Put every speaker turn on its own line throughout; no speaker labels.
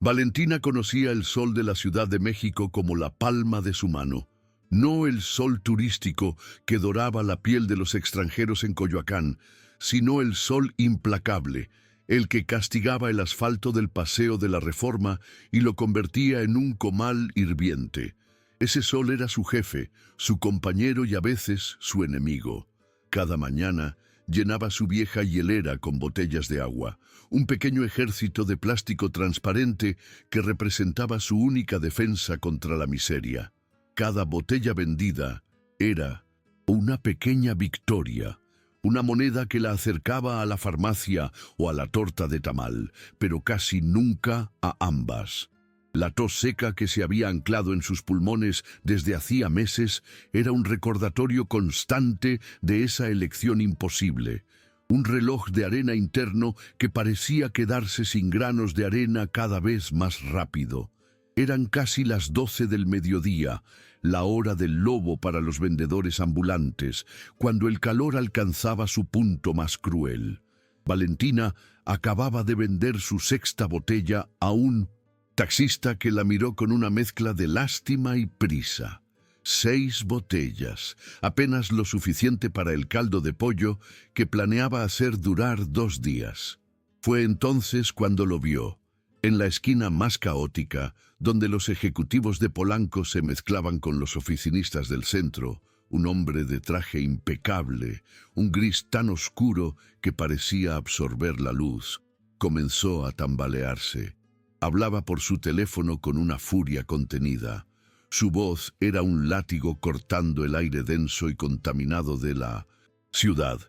Valentina conocía el sol de la Ciudad de México como la palma de su mano, no el sol turístico que doraba la piel de los extranjeros en Coyoacán, sino el sol implacable, el que castigaba el asfalto del Paseo de la Reforma y lo convertía en un comal hirviente. Ese sol era su jefe, su compañero y a veces su enemigo. Cada mañana llenaba su vieja hielera con botellas de agua, un pequeño ejército de plástico transparente que representaba su única defensa contra la miseria. Cada botella vendida era una pequeña victoria, una moneda que la acercaba a la farmacia o a la torta de tamal, pero casi nunca a ambas. La tos seca que se había anclado en sus pulmones desde hacía meses era un recordatorio constante de esa elección imposible, un reloj de arena interno que parecía quedarse sin granos de arena cada vez más rápido. Eran casi las 12 del mediodía, la hora del lobo para los vendedores ambulantes, cuando el calor alcanzaba su punto más cruel. Valentina acababa de vender su sexta botella a un taxista que la miró con una mezcla de lástima y prisa. 6 botellas, apenas lo suficiente para el caldo de pollo que planeaba hacer durar 2 días. Fue entonces cuando lo vio, en la esquina más caótica, donde los ejecutivos de Polanco se mezclaban con los oficinistas del centro, un hombre de traje impecable, un gris tan oscuro que parecía absorber la luz. Comenzó a tambalearse. Hablaba por su teléfono con una furia contenida. Su voz era un látigo cortando el aire denso y contaminado de la ciudad.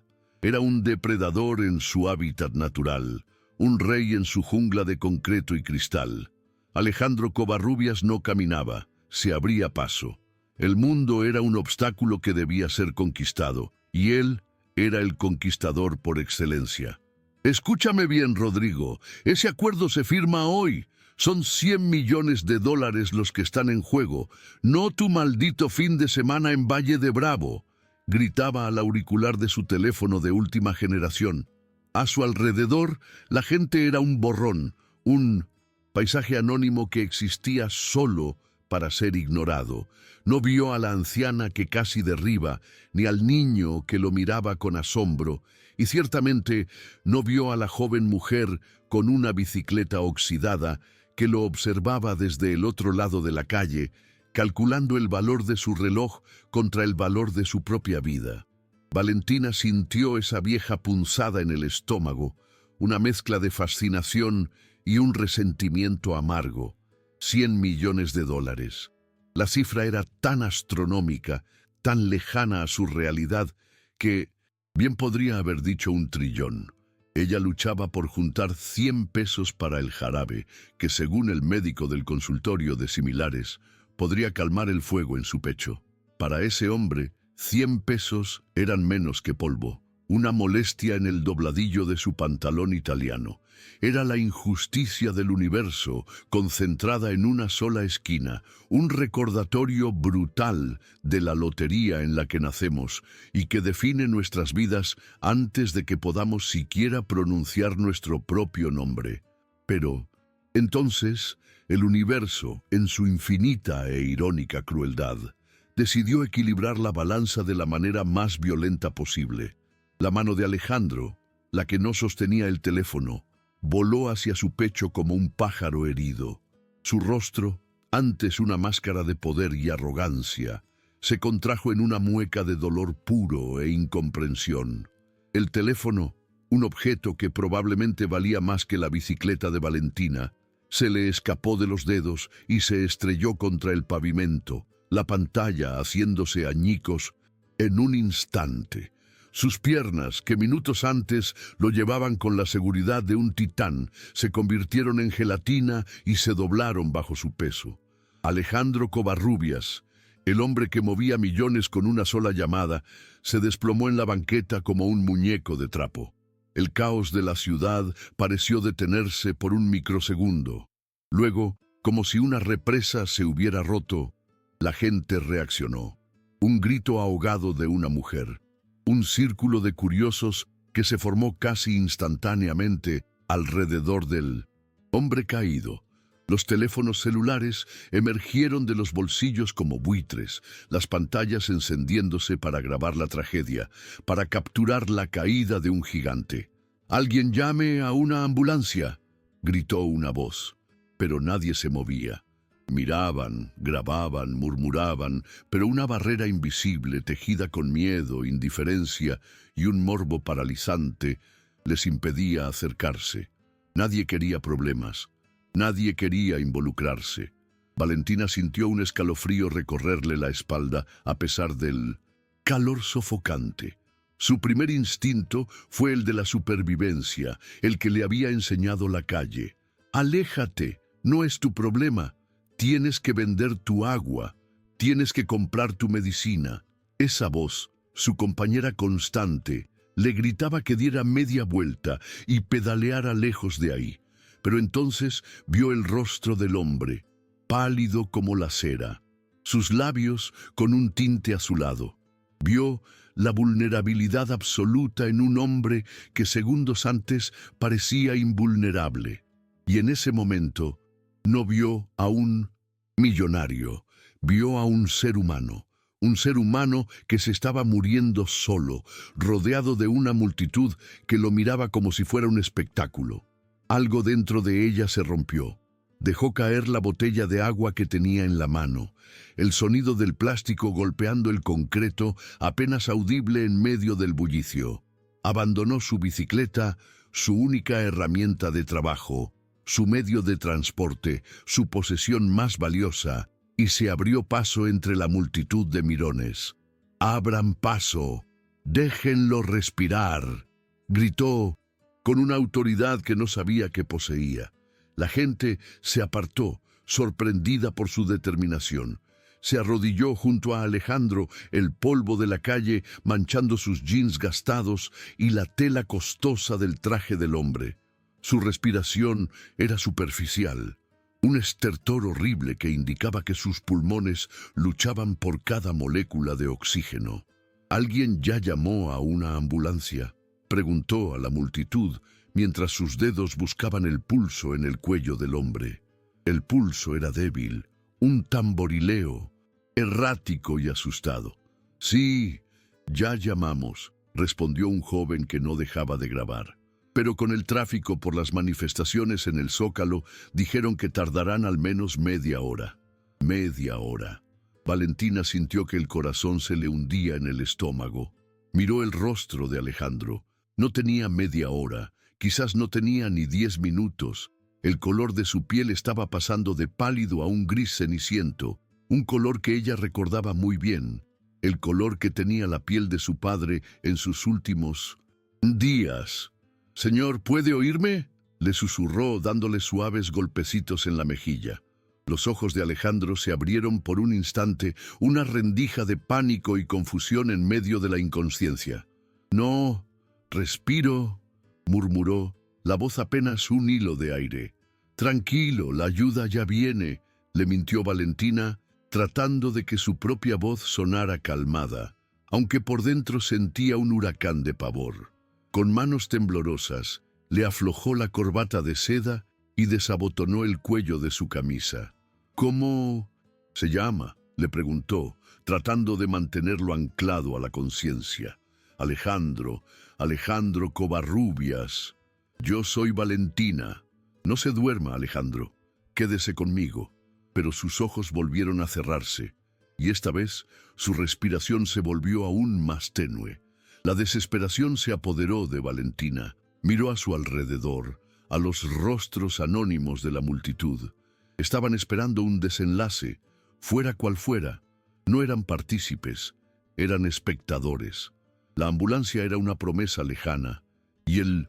Era un depredador en su hábitat natural, un rey en su jungla de concreto y cristal. Alejandro Covarrubias no caminaba, se abría paso. El mundo era un obstáculo que debía ser conquistado, y él era el conquistador por excelencia. Escúchame bien, Rodrigo, ese acuerdo se firma hoy. Son 100 millones de dólares los que están en juego, no tu maldito fin de semana en Valle de Bravo, gritaba al auricular de su teléfono de última generación. A su alrededor, la gente era un borrón, un paisaje anónimo que existía solo para ser ignorado. No vio a la anciana que casi derriba, ni al niño que lo miraba con asombro, y ciertamente no vio a la joven mujer con una bicicleta oxidada que lo observaba desde el otro lado de la calle, calculando el valor de su reloj contra el valor de su propia vida. Valentina sintió esa vieja punzada en el estómago, una mezcla de fascinación y un resentimiento amargo. 100 millones de dólares. La cifra era tan astronómica, tan lejana a su realidad, que bien podría haber dicho 1 trillón. Ella luchaba por juntar 100 pesos para el jarabe, que según el médico del consultorio de similares, podría calmar el fuego en su pecho. Para ese hombre, 100 pesos eran menos que polvo, una molestia en el dobladillo de su pantalón italiano. Era la injusticia del universo concentrada en una sola esquina, un recordatorio brutal de la lotería en la que nacemos y que define nuestras vidas antes de que podamos siquiera pronunciar nuestro propio nombre. Pero, entonces, el universo, en su infinita e irónica crueldad, decidió equilibrar la balanza de la manera más violenta posible. La mano de Alejandro, la que no sostenía el teléfono, voló hacia su pecho como un pájaro herido. Su rostro, antes una máscara de poder y arrogancia, se contrajo en una mueca de dolor puro e incomprensión. El teléfono, un objeto que probablemente valía más que la bicicleta de Valentina, se le escapó de los dedos y se estrelló contra el pavimento, la pantalla haciéndose añicos en un instante. Sus piernas, que minutos antes lo llevaban con la seguridad de un titán, se convirtieron en gelatina y se doblaron bajo su peso. Alejandro Covarrubias, el hombre que movía millones con una sola llamada, se desplomó en la banqueta como un muñeco de trapo. El caos de la ciudad pareció detenerse por un microsegundo. Luego, como si una represa se hubiera roto, la gente reaccionó. Un grito ahogado de una mujer. Un círculo de curiosos que se formó casi instantáneamente alrededor del hombre caído, Los teléfonos celulares emergieron de los bolsillos como buitres, las pantallas encendiéndose para grabar la tragedia, para capturar la caída de un gigante. «¡Alguien llame a una ambulancia!», gritó una voz, pero nadie se movía. Miraban, grababan, murmuraban, pero una barrera invisible, tejida con miedo, indiferencia y un morbo paralizante, les impedía acercarse. Nadie quería problemas. Nadie quería involucrarse. Valentina sintió un escalofrío recorrerle la espalda a pesar del calor sofocante. Su primer instinto fue el de la supervivencia, el que le había enseñado la calle. «Aléjate, no es tu problema. Tienes que vender tu agua. Tienes que comprar tu medicina». Esa voz, su compañera constante, le gritaba que diera media vuelta y pedaleara lejos de ahí. Pero entonces vio el rostro del hombre, pálido como la cera, sus labios con un tinte azulado. Vio la vulnerabilidad absoluta en un hombre que segundos antes parecía invulnerable. Y en ese momento no vio a un millonario, vio a un ser humano que se estaba muriendo solo, rodeado de una multitud que lo miraba como si fuera un espectáculo. Algo dentro de ella se rompió. Dejó caer la botella de agua que tenía en la mano. El sonido del plástico golpeando el concreto, apenas audible en medio del bullicio. Abandonó su bicicleta, su única herramienta de trabajo, su medio de transporte, su posesión más valiosa, y se abrió paso entre la multitud de mirones. «¡Abran paso! ¡Déjenlo respirar!», gritó con una autoridad que no sabía que poseía. La gente se apartó, sorprendida por su determinación. Se arrodilló junto a Alejandro, el polvo de la calle manchando sus jeans gastados y la tela costosa del traje del hombre. Su respiración era superficial, un estertor horrible que indicaba que sus pulmones luchaban por cada molécula de oxígeno. «¿Alguien ya llamó a una ambulancia?», preguntó a la multitud, mientras sus dedos buscaban el pulso en el cuello del hombre. El pulso era débil, un tamborileo, errático y asustado. «Sí, ya llamamos», respondió un joven que no dejaba de grabar. Pero con el tráfico por las manifestaciones en el Zócalo, dijeron que tardarán al menos media hora. Media hora. Valentina sintió que el corazón se le hundía en el estómago. Miró el rostro de Alejandro. No tenía media hora, quizás no tenía ni 10 minutos. El color de su piel estaba pasando de pálido a un gris ceniciento, un color que ella recordaba muy bien, el color que tenía la piel de su padre en sus últimos días. «Señor, ¿puede oírme?», le susurró dándole suaves golpecitos en la mejilla. Los ojos de Alejandro se abrieron por un instante, una rendija de pánico y confusión en medio de la inconsciencia. «No, respiro», murmuró, la voz apenas un hilo de aire. «Tranquilo, la ayuda ya viene», le mintió Valentina, tratando de que su propia voz sonara calmada, aunque por dentro sentía un huracán de pavor. Con manos temblorosas, le aflojó la corbata de seda y desabotonó el cuello de su camisa. «¿Cómo se llama?», le preguntó, tratando de mantenerlo anclado a la conciencia. «Alejandro Covarrubias. Yo soy Valentina». «No se duerma, Alejandro. Quédese conmigo». Pero sus ojos volvieron a cerrarse, y esta vez su respiración se volvió aún más tenue. La desesperación se apoderó de Valentina. Miró a su alrededor, a los rostros anónimos de la multitud. Estaban esperando un desenlace, fuera cual fuera. No eran partícipes, eran espectadores. La ambulancia era una promesa lejana, y el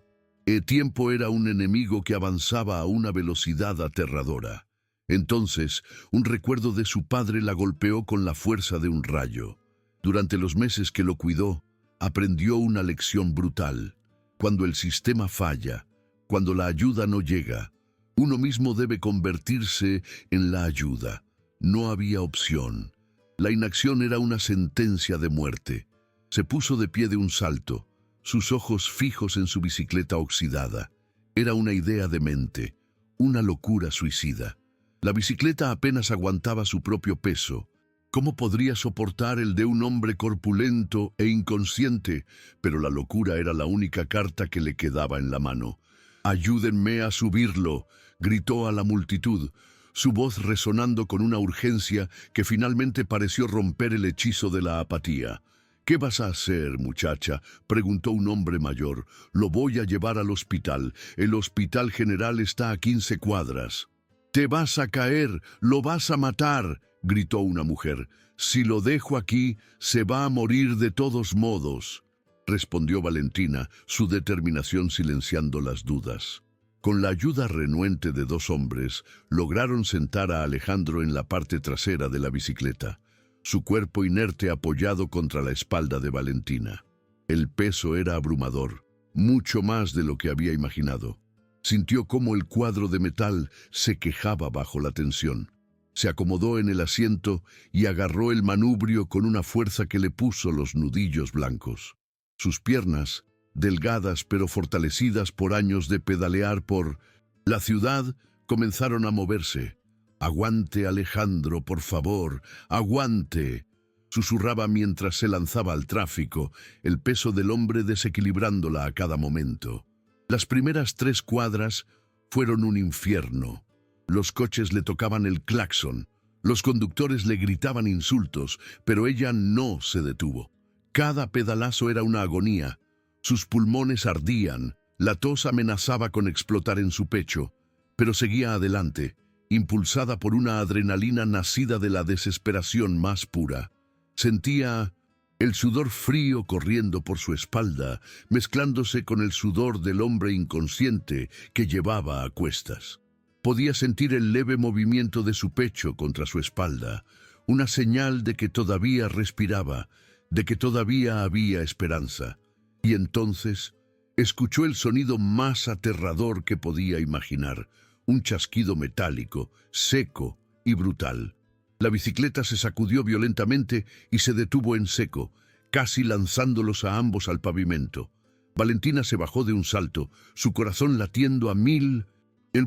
tiempo era un enemigo que avanzaba a una velocidad aterradora. Entonces, un recuerdo de su padre la golpeó con la fuerza de un rayo. Durante los meses que lo cuidó, aprendió una lección brutal. Cuando el sistema falla, cuando la ayuda no llega, uno mismo debe convertirse en la ayuda. No había opción. La inacción era una sentencia de muerte. Se puso de pie de un salto, sus ojos fijos en su bicicleta oxidada. Era una idea demente, una locura suicida. La bicicleta apenas aguantaba su propio peso. ¿Cómo podría soportar el de un hombre corpulento e inconsciente? Pero la locura era la única carta que le quedaba en la mano. «Ayúdenme a subirlo», gritó a la multitud, su voz resonando con una urgencia que finalmente pareció romper el hechizo de la apatía. «¿Qué vas a hacer, muchacha?», preguntó un hombre mayor. «Lo voy a llevar al hospital. El hospital general está a 15 cuadras». «Te vas a caer, lo vas a matar», gritó una mujer. «Si lo dejo aquí, se va a morir de todos modos», respondió Valentina, su determinación silenciando las dudas. Con la ayuda renuente de dos hombres, lograron sentar a Alejandro en la parte trasera de la bicicleta, su cuerpo inerte apoyado contra la espalda de Valentina. El peso era abrumador, mucho más de lo que había imaginado. Sintió cómo el cuadro de metal se quejaba bajo la tensión. Se acomodó en el asiento y agarró el manubrio con una fuerza que le puso los nudillos blancos. Sus piernas, delgadas pero fortalecidas por años de pedalear por la ciudad, comenzaron a moverse. «Aguante, Alejandro, por favor, aguante», susurraba mientras se lanzaba al tráfico, el peso del hombre desequilibrándola a cada momento. Las primeras 3 cuadras fueron un infierno. Los coches le tocaban el claxon, los conductores le gritaban insultos, pero ella no se detuvo. Cada pedalazo era una agonía. Sus pulmones ardían, la tos amenazaba con explotar en su pecho, pero seguía adelante, impulsada por una adrenalina nacida de la desesperación más pura. Sentía el sudor frío corriendo por su espalda, mezclándose con el sudor del hombre inconsciente que llevaba a cuestas. Podía sentir el leve movimiento de su pecho contra su espalda, una señal de que todavía respiraba, de que todavía había esperanza. Y entonces escuchó el sonido más aterrador que podía imaginar, un chasquido metálico, seco y brutal. La bicicleta se sacudió violentamente y se detuvo en seco, casi lanzándolos a ambos al pavimento. Valentina se bajó de un salto, su corazón latiendo a 1000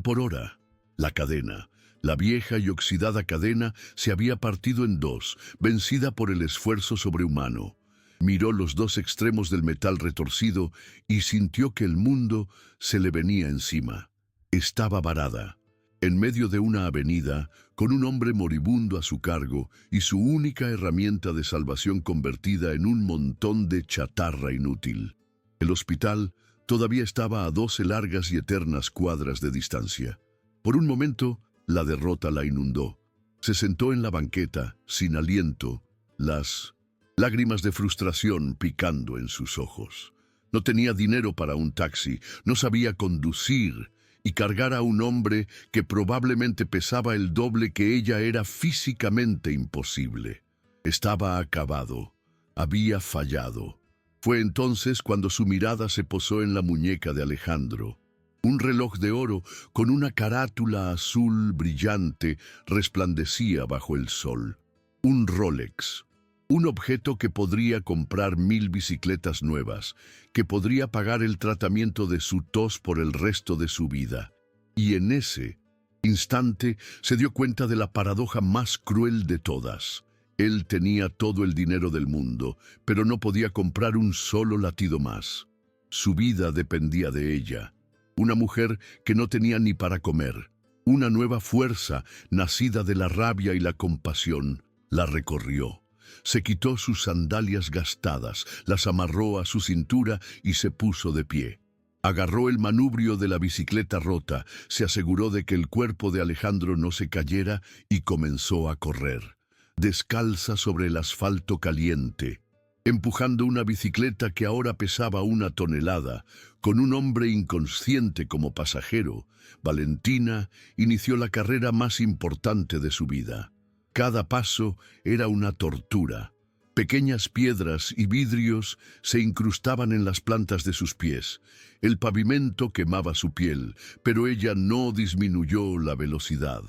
por hora. La cadena, la vieja y oxidada cadena, se había partido en 2, vencida por el esfuerzo sobrehumano. Miró los 2 extremos del metal retorcido y sintió que el mundo se le venía encima. Estaba varada, en medio de una avenida, con un hombre moribundo a su cargo y su única herramienta de salvación convertida en un montón de chatarra inútil. El hospital todavía estaba a 12 largas y eternas cuadras de distancia. Por un momento, la derrota la inundó. Se sentó en la banqueta, sin aliento, las lágrimas de frustración picando en sus ojos. No tenía dinero para un taxi, no sabía conducir, y cargar a un hombre que probablemente pesaba el doble que ella era físicamente imposible. Estaba acabado, había fallado. Fue entonces cuando su mirada se posó en la muñeca de Alejandro. Un reloj de oro con una carátula azul brillante resplandecía bajo el sol. Un Rolex. Un objeto que podría comprar 1000 bicicletas nuevas, que podría pagar el tratamiento de su tos por el resto de su vida. Y en ese instante se dio cuenta de la paradoja más cruel de todas. Él tenía todo el dinero del mundo, pero no podía comprar un solo latido más. Su vida dependía de ella. Una mujer que no tenía ni para comer. Una nueva fuerza, nacida de la rabia y la compasión, la recorrió. Se quitó sus sandalias gastadas, las amarró a su cintura y se puso de pie. Agarró el manubrio de la bicicleta rota, se aseguró de que el cuerpo de Alejandro no se cayera y comenzó a correr, descalza sobre el asfalto caliente, empujando una bicicleta que ahora pesaba 1 tonelada, con un hombre inconsciente como pasajero. Valentina inició la carrera más importante de su vida. Cada paso era una tortura. Pequeñas piedras y vidrios se incrustaban en las plantas de sus pies. El pavimento quemaba su piel, pero ella no disminuyó la velocidad.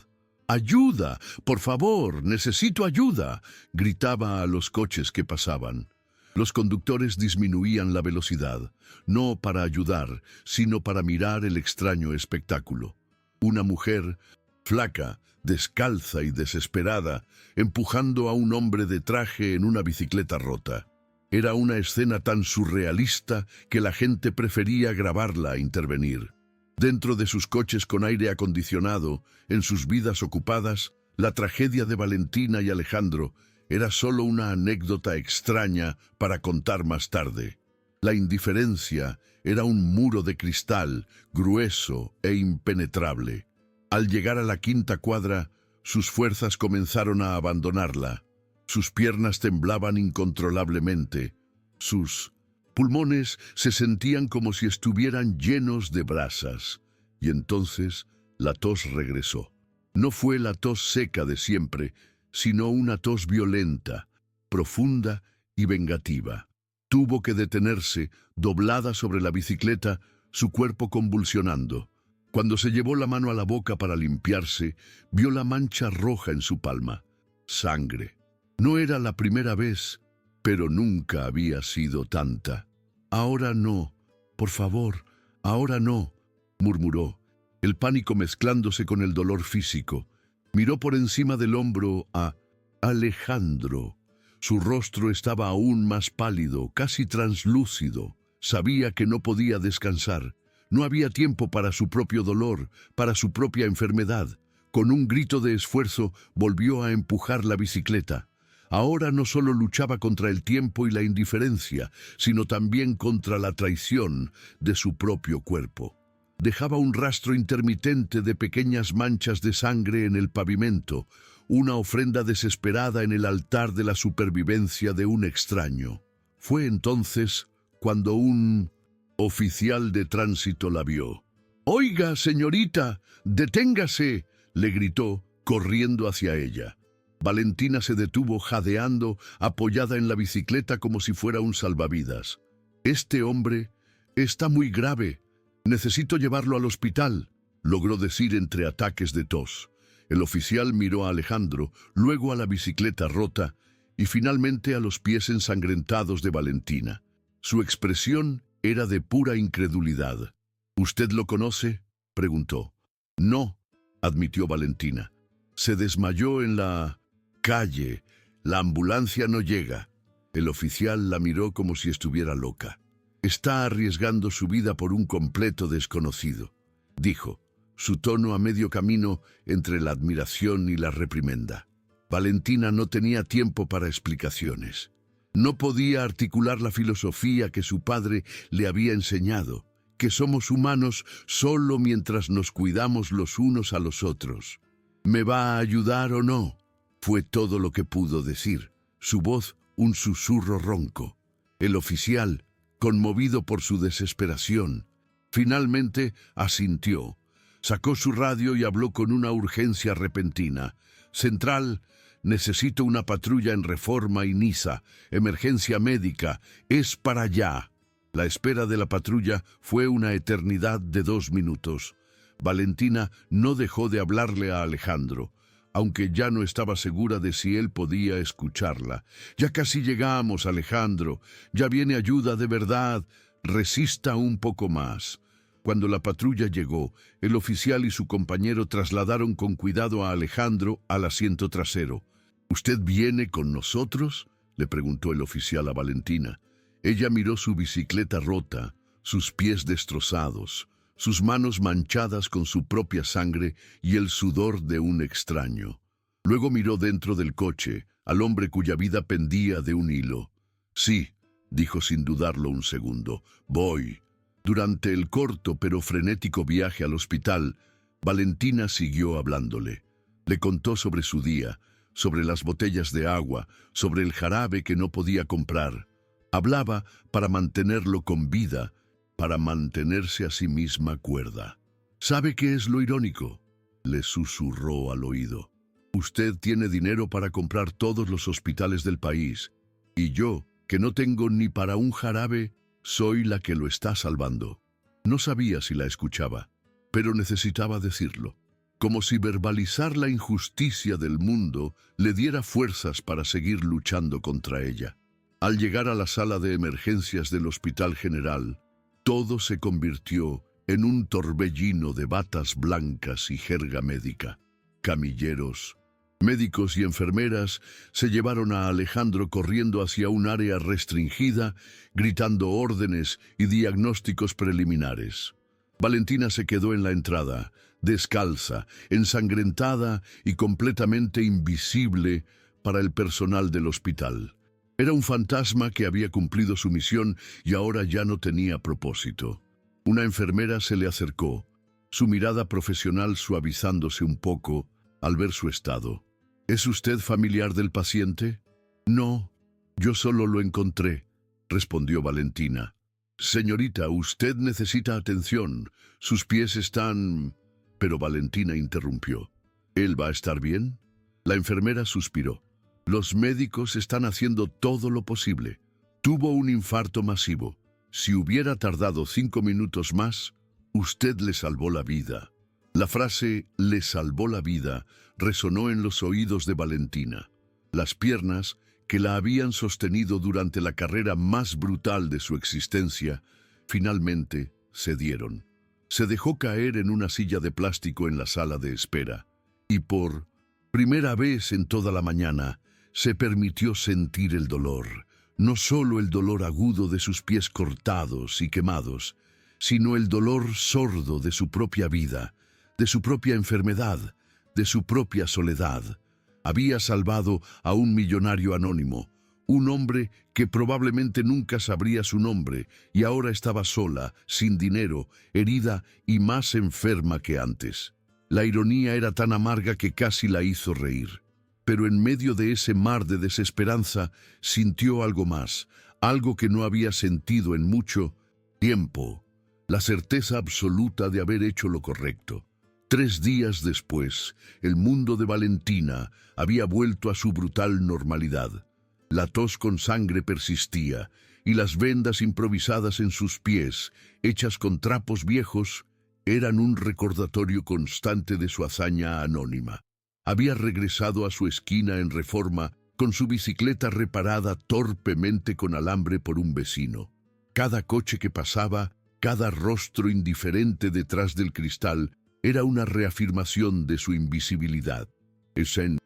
«¡Ayuda! ¡Por favor! ¡Necesito ayuda!», gritaba a los coches que pasaban. Los conductores disminuían la velocidad, no para ayudar, sino para mirar el extraño espectáculo. Una mujer, flaca, descalza y desesperada, empujando a un hombre de traje en una bicicleta rota. Era una escena tan surrealista que la gente prefería grabarla a intervenir. Dentro de sus coches con aire acondicionado, en sus vidas ocupadas, la tragedia de Valentina y Alejandro era solo una anécdota extraña para contar más tarde. La indiferencia era un muro de cristal, grueso e impenetrable. Al llegar a la quinta cuadra, sus fuerzas comenzaron a abandonarla. Sus piernas temblaban incontrolablemente. Sus pulmones se sentían como si estuvieran llenos de brasas. Y entonces la tos regresó. No fue la tos seca de siempre, sino una tos violenta, profunda y vengativa. Tuvo que detenerse, doblada sobre la bicicleta, su cuerpo convulsionando. Cuando se llevó la mano a la boca para limpiarse, vio la mancha roja en su palma. Sangre. No era la primera vez, pero nunca había sido tanta. «Ahora no, por favor, ahora no», murmuró, el pánico mezclándose con el dolor físico. Miró por encima del hombro a Alejandro. Su rostro estaba aún más pálido, casi translúcido. Sabía que no podía descansar. No había tiempo para su propio dolor, para su propia enfermedad. Con un grito de esfuerzo, volvió a empujar la bicicleta. Ahora no solo luchaba contra el tiempo y la indiferencia, sino también contra la traición de su propio cuerpo. Dejaba un rastro intermitente de pequeñas manchas de sangre en el pavimento, una ofrenda desesperada en el altar de la supervivencia de un extraño. Fue entonces cuando un oficial de tránsito la vio. «Oiga, señorita, deténgase», le gritó, corriendo hacia ella. Valentina se detuvo jadeando, apoyada en la bicicleta como si fuera un salvavidas. «Este hombre está muy grave. Necesito llevarlo al hospital», logró decir entre ataques de tos. El oficial miró a Alejandro, luego a la bicicleta rota y finalmente a los pies ensangrentados de Valentina. Su expresión era de pura incredulidad. «¿Usted lo conoce?», preguntó. «No», admitió Valentina. «Se desmayó en la calle. La ambulancia no llega». El oficial la miró como si estuviera loca. «Está arriesgando su vida por un completo desconocido», dijo, su tono a medio camino entre la admiración y la reprimenda. Valentina no tenía tiempo para explicaciones. No podía articular la filosofía que su padre le había enseñado, que somos humanos solo mientras nos cuidamos los unos a los otros. «¿Me va a ayudar o no?», fue todo lo que pudo decir, su voz un susurro ronco. El oficial, conmovido por su desesperación, finalmente asintió. Sacó su radio y habló con una urgencia repentina. «Central, necesito una patrulla en Reforma y Niza. Emergencia médica. Es para allá». La espera de la patrulla fue una eternidad de 2 minutos. Valentina no dejó de hablarle a Alejandro, aunque ya no estaba segura de si él podía escucharla. «Ya casi llegamos, Alejandro. Ya viene ayuda de verdad. Resista un poco más». Cuando la patrulla llegó, el oficial y su compañero trasladaron con cuidado a Alejandro al asiento trasero. «¿Usted viene con nosotros?», le preguntó el oficial a Valentina. Ella miró su bicicleta rota, sus pies destrozados, sus manos manchadas con su propia sangre y el sudor de un extraño. Luego miró dentro del coche, al hombre cuya vida pendía de un hilo. «Sí», dijo sin dudarlo un segundo, «voy». Durante el corto pero frenético viaje al hospital, Valentina siguió hablándole. Le contó sobre su día, sobre las botellas de agua, sobre el jarabe que no podía comprar. Hablaba para mantenerlo con vida, para mantenerse a sí misma cuerda. «¿Sabe qué es lo irónico?», le susurró al oído. «Usted tiene dinero para comprar todos los hospitales del país, y yo, que no tengo ni para un jarabe, soy la que lo está salvando». No sabía si la escuchaba, pero necesitaba decirlo, como si verbalizar la injusticia del mundo le diera fuerzas para seguir luchando contra ella. Al llegar a la sala de emergencias del Hospital General, todo se convirtió en un torbellino de batas blancas y jerga médica. camilleros, médicos y enfermeras se llevaron a Alejandro corriendo hacia un área restringida, gritando órdenes y diagnósticos preliminares. Valentina se quedó en la entrada, descalza, ensangrentada y completamente invisible para el personal del hospital. Era un fantasma que había cumplido su misión y ahora ya no tenía propósito. Una enfermera se le acercó, su mirada profesional suavizándose un poco al ver su estado. ¿Es usted familiar del paciente? No, yo solo lo encontré, respondió Valentina. Señorita, usted necesita atención. Sus pies están... Pero Valentina interrumpió. ¿Él va a estar bien? La enfermera suspiró. Los médicos están haciendo todo lo posible. Tuvo un infarto masivo. Si hubiera tardado 5 minutos más, usted le salvó la vida. La frase «le salvó la vida» resonó en los oídos de Valentina. Las piernas, que la habían sostenido durante la carrera más brutal de su existencia, finalmente cedieron. Se dejó caer en una silla de plástico en la sala de espera y por primera vez en toda la mañana se permitió sentir el dolor, no solo el dolor agudo de sus pies cortados y quemados, sino el dolor sordo de su propia vida, de su propia enfermedad, de su propia soledad. Había salvado a un millonario anónimo, un hombre que probablemente nunca sabría su nombre y ahora estaba sola, sin dinero, herida y más enferma que antes. La ironía era tan amarga que casi la hizo reír. Pero en medio de ese mar de desesperanza sintió algo más, algo que no había sentido en mucho tiempo, la certeza absoluta de haber hecho lo correcto. 3 días después, el mundo de Valentina había vuelto a su brutal normalidad. La tos con sangre persistía, y las vendas improvisadas en sus pies, hechas con trapos viejos, eran un recordatorio constante de su hazaña anónima. Había regresado a su esquina en Reforma con su bicicleta reparada torpemente con alambre por un vecino. Cada coche que pasaba, cada rostro indiferente detrás del cristal, era una reafirmación de su invisibilidad. Ese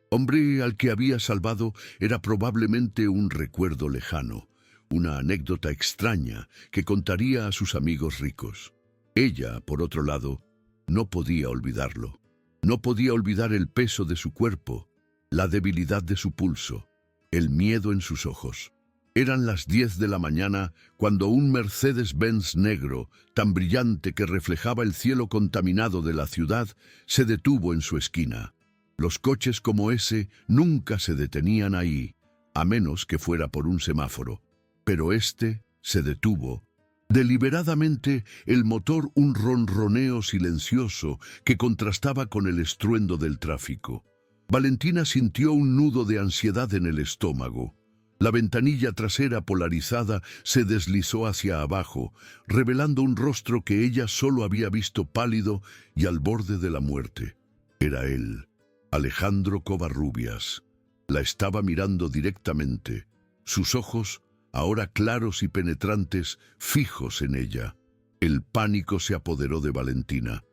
hombre al que había salvado era probablemente un recuerdo lejano, una anécdota extraña que contaría a sus amigos ricos. Ella, por otro lado, no podía olvidarlo. No podía olvidar el peso de su cuerpo, la debilidad de su pulso, el miedo en sus ojos. Eran las 10 de la mañana cuando un Mercedes-Benz negro, tan brillante que reflejaba el cielo contaminado de la ciudad, se detuvo en su esquina. Los coches como ese nunca se detenían ahí, a menos que fuera por un semáforo. Pero este se detuvo. Deliberadamente, el motor un ronroneo silencioso que contrastaba con el estruendo del tráfico. Valentina sintió un nudo de ansiedad en el estómago. La ventanilla trasera polarizada se deslizó hacia abajo, revelando un rostro que ella solo había visto pálido y al borde de la muerte. Era él, Alejandro Covarrubias. La estaba mirando directamente, sus ojos, ahora claros y penetrantes, fijos en ella. El pánico se apoderó de Valentina.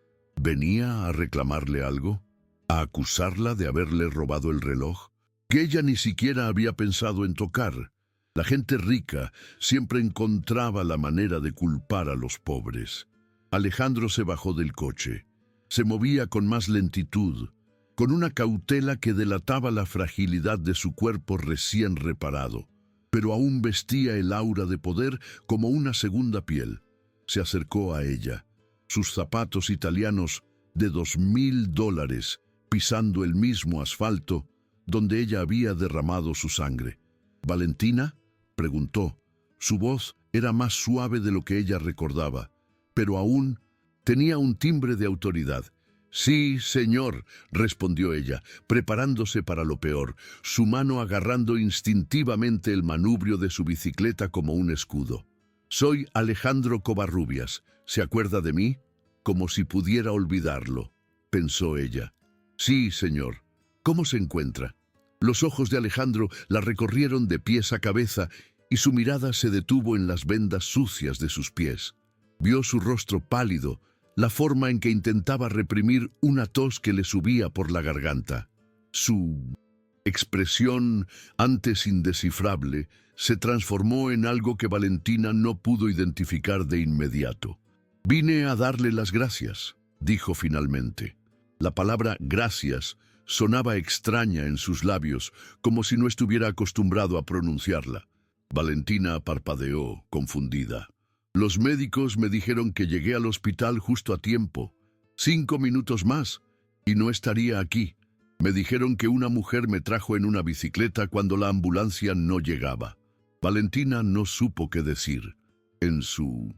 ¿Venía a reclamarle algo? ¿A acusarla de haberle robado el reloj? Que ella ni siquiera había pensado en tocar. La gente rica siempre encontraba la manera de culpar a los pobres. Alejandro se bajó del coche. Se movía con más lentitud, con una cautela que delataba la fragilidad de su cuerpo recién reparado, pero aún vestía el aura de poder como una segunda piel. Se acercó a ella, sus zapatos italianos de $2.000 pisando el mismo asfalto donde ella había derramado su sangre. ¿Valentina?, preguntó. Su voz era más suave de lo que ella recordaba, pero aún tenía un timbre de autoridad. «Sí, señor», respondió ella, preparándose para lo peor, su mano agarrando instintivamente el manubrio de su bicicleta como un escudo. «Soy Alejandro Covarrubias. ¿Se acuerda de mí?» Como si pudiera olvidarlo, pensó ella. «Sí, señor. ¿Cómo se encuentra?» Los ojos de Alejandro la recorrieron de pies a cabeza y su mirada se detuvo en las vendas sucias de sus pies. Vio su rostro pálido, la forma en que intentaba reprimir una tos que le subía por la garganta. Su expresión, antes indescifrable, se transformó en algo que Valentina no pudo identificar de inmediato. «Vine a darle las gracias», dijo finalmente. La palabra gracias sonaba extraña en sus labios, como si no estuviera acostumbrado a pronunciarla. Valentina parpadeó, confundida. «Los médicos me dijeron que llegué al hospital justo a tiempo. 5 minutos más, y no estaría aquí. Me dijeron que una mujer me trajo en una bicicleta cuando la ambulancia no llegaba». Valentina no supo qué decir. En su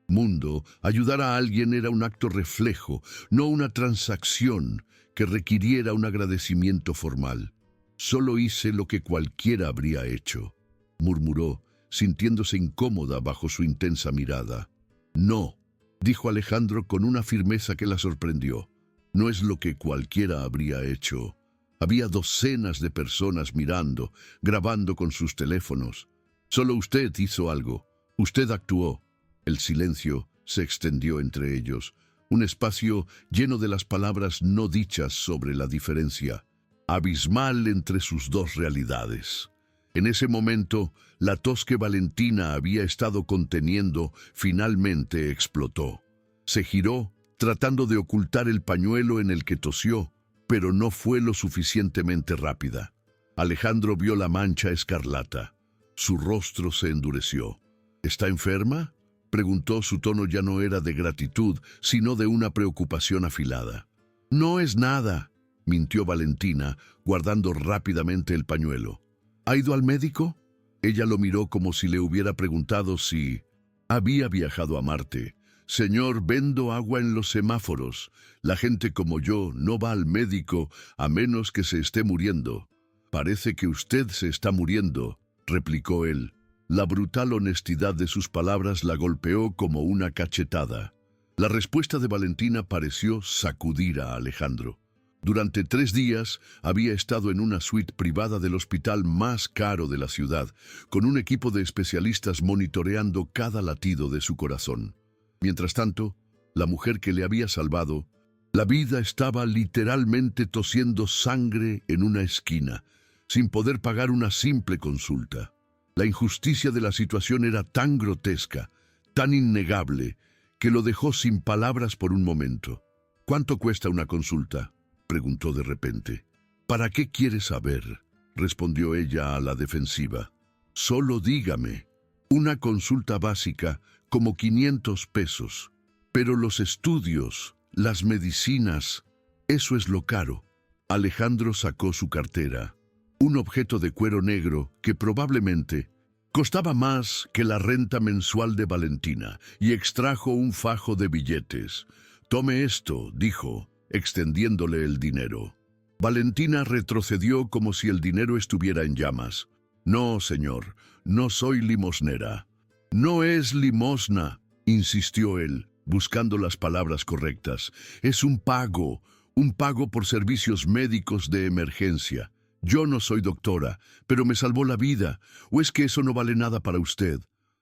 mundo, ayudar a alguien era un acto reflejo, no una transacción que requiriera un agradecimiento formal. «Solo hice lo que cualquiera habría hecho», murmuró, sintiéndose incómoda bajo su intensa mirada. «No», dijo Alejandro con una firmeza que la sorprendió. «No es lo que cualquiera habría hecho». Había docenas de personas mirando, grabando con sus teléfonos. «Solo usted hizo algo. Usted actuó». El silencio se extendió entre ellos, un espacio lleno de las palabras no dichas sobre la diferencia abismal entre sus dos realidades. En ese momento, la tos que Valentina había estado conteniendo finalmente explotó. Se giró, tratando de ocultar el pañuelo en el que tosió, pero no fue lo suficientemente rápida. Alejandro vio la mancha escarlata. Su rostro se endureció. «¿Está enferma?», preguntó. Su tono ya no era de gratitud, sino de una preocupación afilada. «No es nada», mintió Valentina, guardando rápidamente el pañuelo. «¿Ha ido al médico?». Ella lo miró como si le hubiera preguntado si había viajado a Marte. «Señor, vendo agua en los semáforos. La gente como yo no va al médico a menos que se esté muriendo». «Parece que usted se está muriendo», replicó él. La brutal honestidad de sus palabras la golpeó como una cachetada. La respuesta de Valentina pareció sacudir a Alejandro. Durante 3 días había estado en una suite privada del hospital más caro de la ciudad, con un equipo de especialistas monitoreando cada latido de su corazón. Mientras tanto, la mujer que le había salvado la vida estaba literalmente tosiendo sangre en una esquina, sin poder pagar una simple consulta. La injusticia de la situación era tan grotesca, tan innegable, que lo dejó sin palabras por un momento. «¿Cuánto cuesta una consulta?», preguntó de repente. «¿Para qué quiere saber?», respondió ella a la defensiva. «Solo dígame. Una consulta básica, como 500 pesos. Pero los estudios, las medicinas, eso es lo caro». Alejandro sacó su cartera, un objeto de cuero negro que probablemente costaba más que la renta mensual de Valentina, y extrajo un fajo de billetes. «Tome esto», dijo, extendiéndole el dinero. Valentina retrocedió como si el dinero estuviera en llamas. «No, señor, no soy limosnera». «No es limosna», insistió él, buscando las palabras correctas. «Es un pago por servicios médicos de emergencia. Yo no soy doctora, pero me salvó la vida. ¿O es que eso no vale nada para usted?».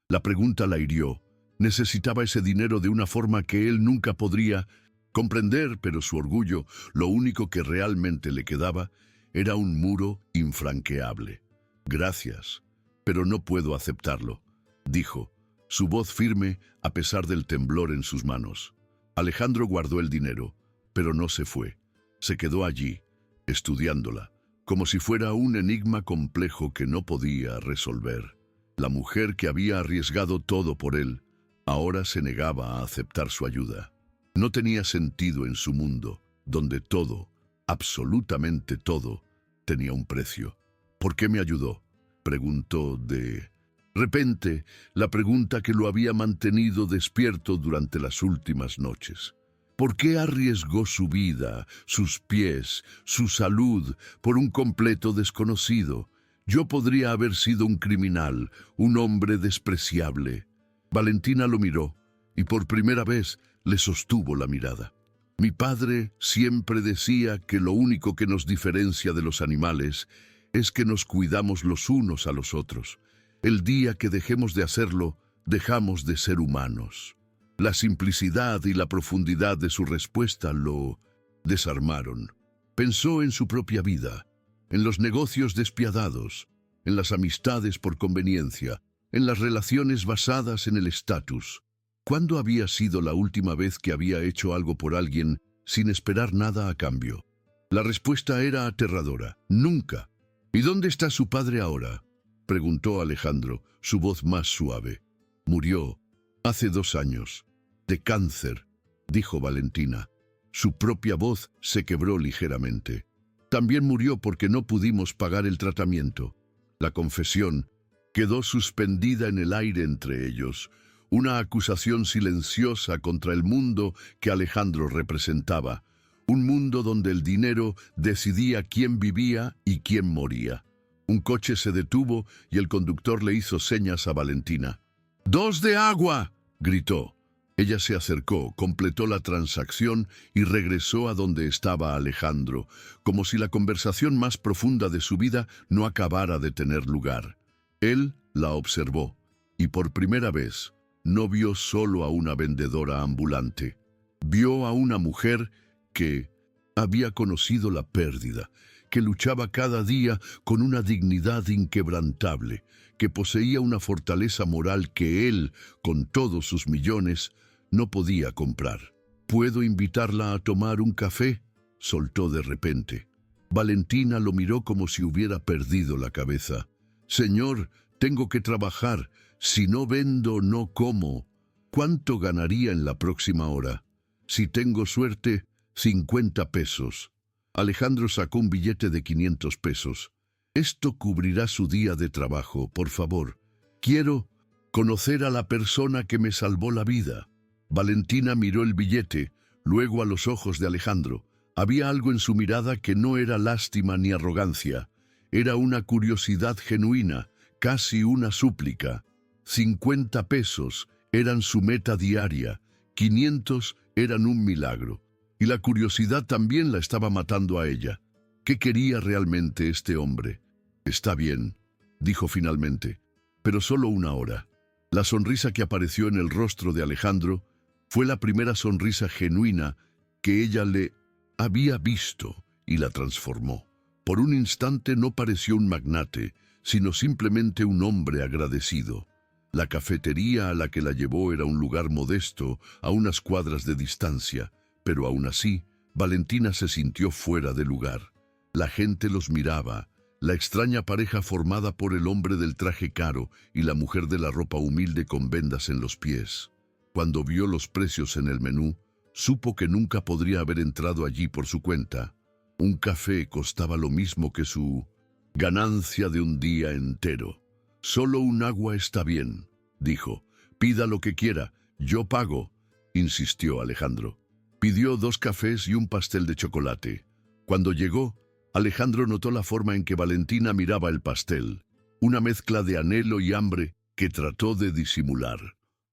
La pregunta la hirió. Necesitaba ese dinero de una forma que él nunca podría comprender, pero su orgullo, lo único que realmente le quedaba, era un muro infranqueable. «Gracias, pero no puedo aceptarlo», dijo, su voz firme a pesar del temblor en sus manos. Alejandro guardó el dinero, pero no se fue. Se quedó allí, estudiándola, como si fuera un enigma complejo que no podía resolver. La mujer que había arriesgado todo por él, ahora se negaba a aceptar su ayuda. No tenía sentido en su mundo, donde todo, absolutamente todo, tenía un precio. «¿Por qué me ayudó?», preguntó de repente, la pregunta que lo había mantenido despierto durante las últimas noches. ¿Por qué arriesgó su vida, sus pies, su salud por un completo desconocido? Yo podría haber sido un criminal, un hombre despreciable. Valentina lo miró y por primera vez le sostuvo la mirada. «Mi padre siempre decía que lo único que nos diferencia de los animales es que nos cuidamos los unos a los otros. El día que dejemos de hacerlo, dejamos de ser humanos». La simplicidad y la profundidad de su respuesta lo desarmaron. Pensó en su propia vida, en los negocios despiadados, en las amistades por conveniencia, en las relaciones basadas en el estatus. ¿Cuándo había sido la última vez que había hecho algo por alguien sin esperar nada a cambio? La respuesta era aterradora. Nunca. ¿Y dónde está su padre ahora?, preguntó Alejandro, su voz más suave. Murió hace 2 años. De cáncer, dijo Valentina. Su propia voz se quebró ligeramente. También murió porque no pudimos pagar el tratamiento. La confesión quedó suspendida en el aire entre ellos, una acusación silenciosa contra el mundo que Alejandro representaba, un mundo donde el dinero decidía quién vivía y quién moría. Un coche se detuvo y el conductor le hizo señas a Valentina. «¡2 de agua!», gritó. Ella se acercó, completó la transacción y regresó a donde estaba Alejandro, como si la conversación más profunda de su vida no acabara de tener lugar. Él la observó y por primera vez no vio solo a una vendedora ambulante. Vio a una mujer que había conocido la pérdida, que luchaba cada día con una dignidad inquebrantable, que poseía una fortaleza moral que él, con todos sus millones, no podía comprar. «¿Puedo invitarla a tomar un café?», soltó de repente. Valentina lo miró como si hubiera perdido la cabeza. «Señor, tengo que trabajar. Si no vendo, no como. ¿Cuánto ganaría en la próxima hora? Si tengo suerte, 50 pesos». Alejandro sacó un billete de 500 pesos. «Esto cubrirá su día de trabajo, por favor. Quiero conocer a la persona que me salvó la vida». Valentina miró el billete, luego a los ojos de Alejandro. Había algo en su mirada que no era lástima ni arrogancia. Era una curiosidad genuina, casi una súplica. 50 pesos eran su meta diaria, 500 eran un milagro. Y la curiosidad también la estaba matando a ella. ¿Qué quería realmente este hombre? «Está bien», dijo finalmente, «pero solo 1 hora». La sonrisa que apareció en el rostro de Alejandro fue la primera sonrisa genuina que ella le había visto y la transformó. Por un instante no pareció un magnate, sino simplemente un hombre agradecido. La cafetería a la que la llevó era un lugar modesto, a unas cuadras de distancia, pero aún así, Valentina se sintió fuera de lugar. La gente los miraba, la extraña pareja formada por el hombre del traje caro y la mujer de la ropa humilde con vendas en los pies. Cuando vio los precios en el menú, supo que nunca podría haber entrado allí por su cuenta. Un café costaba lo mismo que su ganancia de un día entero. «Solo un agua está bien», dijo. «Pida lo que quiera, yo pago», insistió Alejandro. Pidió 2 cafés y un pastel de chocolate. Cuando llegó, Alejandro notó la forma en que Valentina miraba el pastel, una mezcla de anhelo y hambre que trató de disimular.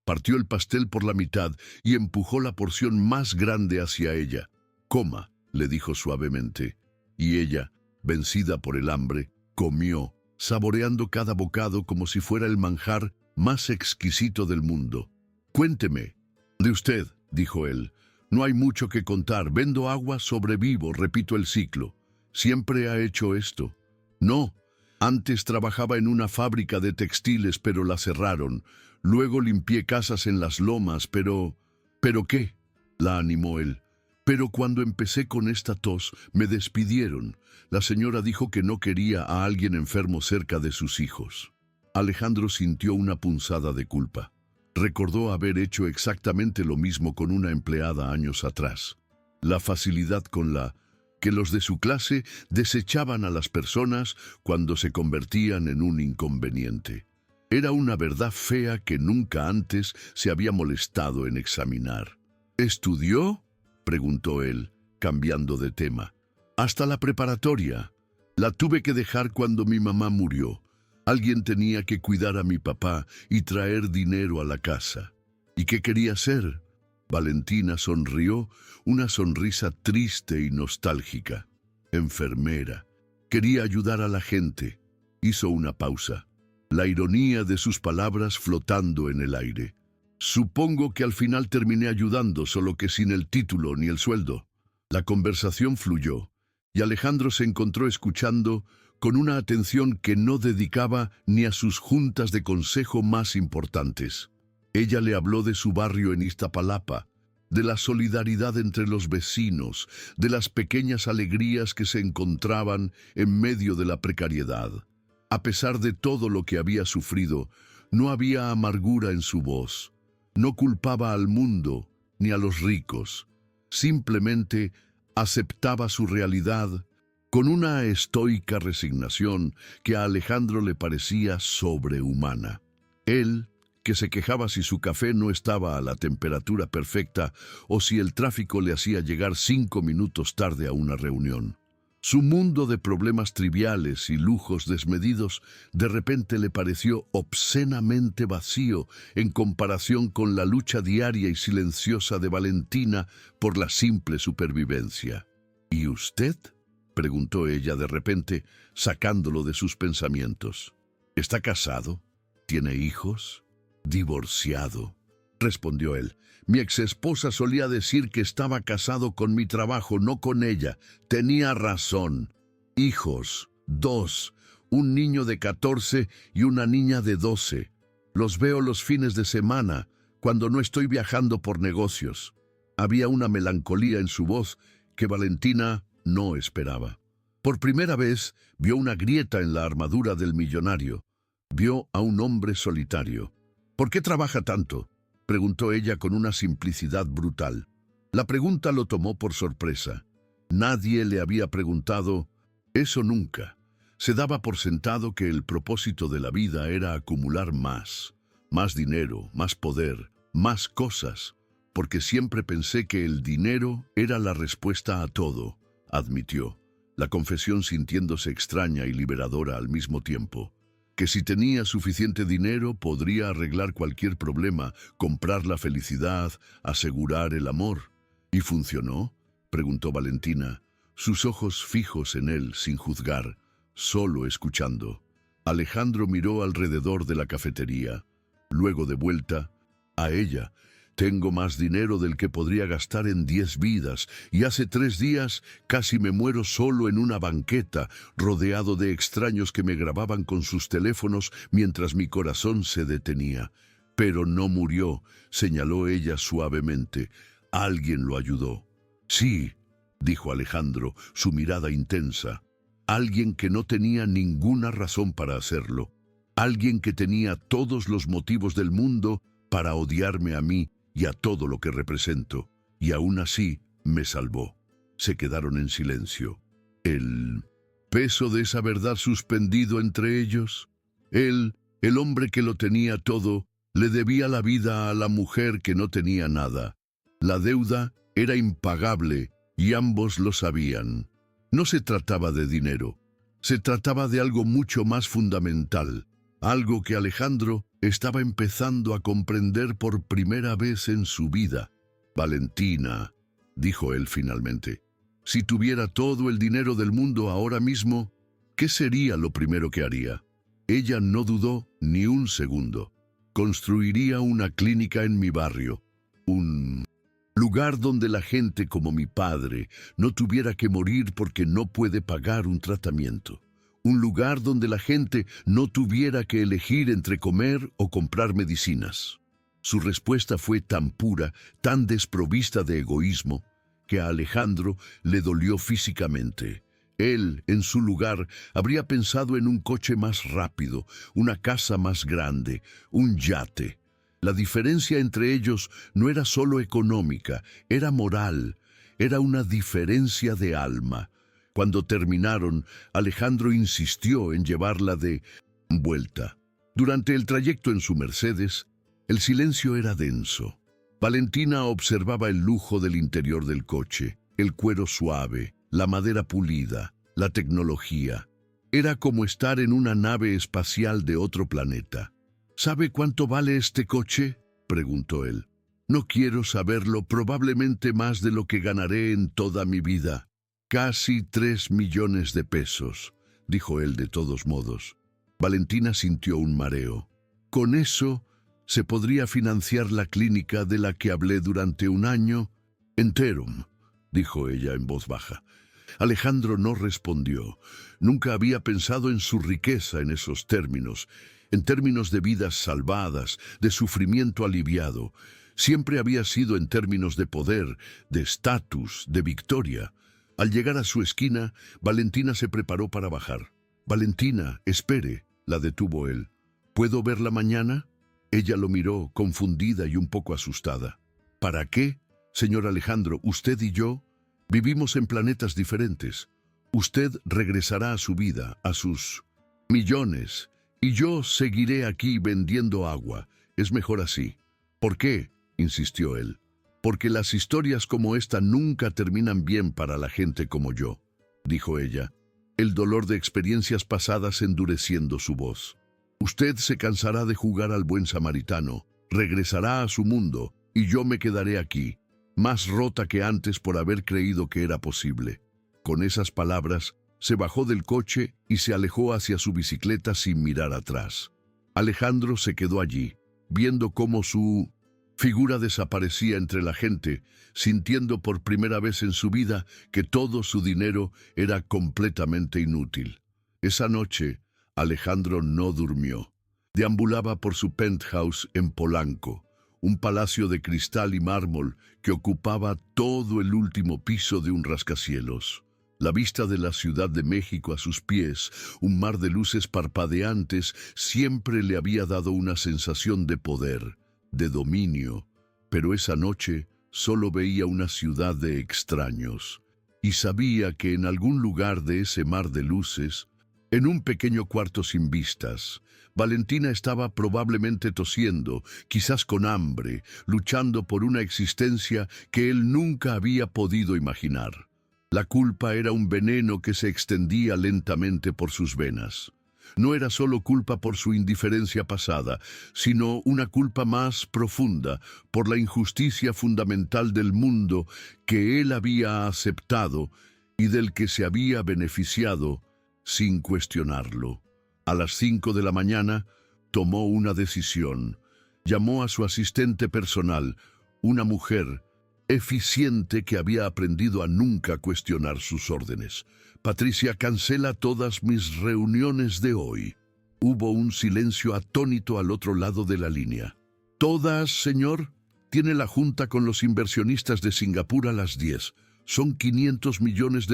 Partió el pastel por la mitad y empujó la porción más grande hacia ella. «Coma», le dijo suavemente. Y ella, vencida por el hambre, comió, saboreando cada bocado como si fuera el manjar más exquisito del mundo. «Cuénteme de usted», dijo él. «No hay mucho que contar. Vendo agua, sobrevivo, repito el ciclo. ¿Siempre ha hecho esto?» «No. Antes trabajaba en una fábrica de textiles, pero la cerraron. Luego limpié casas en las lomas, pero... ¿Pero qué?», la animó él. «Pero cuando empecé con esta tos, me despidieron. La señora dijo que no quería a alguien enfermo cerca de sus hijos». Alejandro sintió una punzada de culpa. Recordó haber hecho exactamente lo mismo con una empleada años atrás. La facilidad con la que los de su clase desechaban a las personas cuando se convertían en un inconveniente. Era una verdad fea que nunca antes se había molestado en examinar. «¿Estudió?», preguntó él, cambiando de tema. «Hasta la preparatoria. La tuve que dejar cuando mi mamá murió. Alguien tenía que cuidar a mi papá y traer dinero a la casa. ¿Y qué quería hacer?». Valentina sonrió, una sonrisa triste y nostálgica. «Enfermera. Quería ayudar a la gente». Hizo una pausa, la ironía de sus palabras flotando en el aire. Supongo que al final terminé ayudando, solo que sin el título ni el sueldo. La conversación fluyó, y Alejandro se encontró escuchando con una atención que no dedicaba ni a sus juntas de consejo más importantes. Ella le habló de su barrio en Iztapalapa, de la solidaridad entre los vecinos, de las pequeñas alegrías que se encontraban en medio de la precariedad. A pesar de todo lo que había sufrido, no había amargura en su voz. No culpaba al mundo ni a los ricos. Simplemente aceptaba su realidad con una estoica resignación que a Alejandro le parecía sobrehumana. Él, que se quejaba si su café no estaba a la temperatura perfecta o si el tráfico le hacía llegar 5 minutos tarde a una reunión. Su mundo de problemas triviales y lujos desmedidos de repente le pareció obscenamente vacío en comparación con la lucha diaria y silenciosa de Valentina por la simple supervivencia. ¿Y usted?, preguntó ella de repente, sacándolo de sus pensamientos. ¿Está casado? ¿Tiene hijos? ¿Divorciado? Respondió él. Mi exesposa solía decir que estaba casado con mi trabajo, no con ella. Tenía razón. Hijos, 2, un niño de 14 y una niña de 12. Los veo los fines de semana, cuando no estoy viajando por negocios. Había una melancolía en su voz que Valentina no esperaba. Por primera vez vio una grieta en la armadura del millonario. Vio a un hombre solitario. ¿Por qué trabaja tanto?, preguntó ella con una simplicidad brutal. La pregunta lo tomó por sorpresa. Nadie le había preguntado eso nunca. Se daba por sentado que el propósito de la vida era acumular más dinero, más poder, más cosas, porque siempre pensé que el dinero era la respuesta a todo, admitió, la confesión sintiéndose extraña y liberadora al mismo tiempo. Que si tenía suficiente dinero podría arreglar cualquier problema, comprar la felicidad, asegurar el amor. ¿Y funcionó?, preguntó Valentina, sus ojos fijos en él sin juzgar, solo escuchando. Alejandro miró alrededor de la cafetería. Luego, de vuelta a ella: tengo más dinero del que podría gastar en 10 vidas, y hace 3 días casi me muero solo en una banqueta, rodeado de extraños que me grababan con sus teléfonos mientras mi corazón se detenía. Pero no murió, señaló ella suavemente. Alguien lo ayudó. Sí, dijo Alejandro, su mirada intensa. Alguien que no tenía ninguna razón para hacerlo. Alguien que tenía todos los motivos del mundo para odiarme a mí y a todo lo que represento, y aún así me salvó. Se quedaron en silencio. El peso de esa verdad suspendido entre ellos. Él, el hombre que lo tenía todo, le debía la vida a la mujer que no tenía nada. La deuda era impagable y ambos lo sabían. No se trataba de dinero, se trataba de algo mucho más fundamental, algo que Alejandro estaba empezando a comprender por primera vez en su vida. Valentina, dijo él finalmente, si tuviera todo el dinero del mundo ahora mismo, ¿qué sería lo primero que haría? Ella no dudó ni un segundo. Construiría una clínica en mi barrio, un lugar donde la gente como mi padre no tuviera que morir porque no puede pagar un tratamiento. Un lugar donde la gente no tuviera que elegir entre comer o comprar medicinas. Su respuesta fue tan pura, tan desprovista de egoísmo, que a Alejandro le dolió físicamente. Él, en su lugar, habría pensado en un coche más rápido, una casa más grande, un yate. La diferencia entre ellos no era solo económica, era moral, era una diferencia de alma. Cuando terminaron, Alejandro insistió en llevarla de vuelta. Durante el trayecto en su Mercedes, el silencio era denso. Valentina observaba el lujo del interior del coche, el cuero suave, la madera pulida, la tecnología. Era como estar en una nave espacial de otro planeta. ¿Sabe cuánto vale este coche?, preguntó él. No quiero saberlo, probablemente más de lo que ganaré en toda mi vida. Casi 3 millones de pesos, dijo él de todos modos. Valentina sintió un mareo. Con eso, ¿Se podría financiar la clínica de la que hablé durante un año? Enterum, dijo ella en voz baja. Alejandro no respondió. Nunca había pensado en su riqueza en esos términos, en términos de vidas salvadas, de sufrimiento aliviado. Siempre había sido en términos de poder, de estatus, de victoria. Al llegar a su esquina, Valentina se preparó para bajar. «Valentina, espere», la detuvo él. «¿Puedo verla mañana?» Ella lo miró, confundida y un poco asustada. «¿Para qué? Señor Alejandro, usted y yo vivimos en planetas diferentes. Usted regresará a su vida, a sus millones, y yo seguiré aquí vendiendo agua. Es mejor así». «¿Por qué?», insistió él. «Porque las historias como esta nunca terminan bien para la gente como yo», dijo ella, el dolor de experiencias pasadas endureciendo su voz. «Usted se cansará de jugar al buen samaritano, regresará a su mundo, y yo me quedaré aquí, más rota que antes por haber creído que era posible». Con esas palabras, se bajó del coche y se alejó hacia su bicicleta sin mirar atrás. Alejandro se quedó allí, viendo cómo su figura desaparecía entre la gente, sintiendo por primera vez en su vida que todo su dinero era completamente inútil. Esa noche, Alejandro no durmió. Deambulaba por su penthouse en Polanco, un palacio de cristal y mármol que ocupaba todo el último piso de un rascacielos. La vista de la Ciudad de México a sus pies, un mar de luces parpadeantes, siempre le había dado una sensación de poder, de dominio, pero esa noche solo veía una ciudad de extraños, y sabía que en algún lugar de ese mar de luces, en un pequeño cuarto sin vistas, Valentina estaba probablemente tosiendo, quizás con hambre, luchando por una existencia que él nunca había podido imaginar. La culpa era un veneno que se extendía lentamente por sus venas. No era solo culpa por su indiferencia pasada, sino una culpa más profunda por la injusticia fundamental del mundo que él había aceptado y del que se había beneficiado sin cuestionarlo. A las 5 de la mañana tomó una decisión. Llamó a su asistente personal, una mujer eficiente que había aprendido a nunca cuestionar sus órdenes. «Patricia, cancela todas mis reuniones de hoy». Hubo un silencio atónito al otro lado de la línea. «¿Todas, señor? Tiene la junta con los inversionistas de Singapur a las 10. Son $500 millones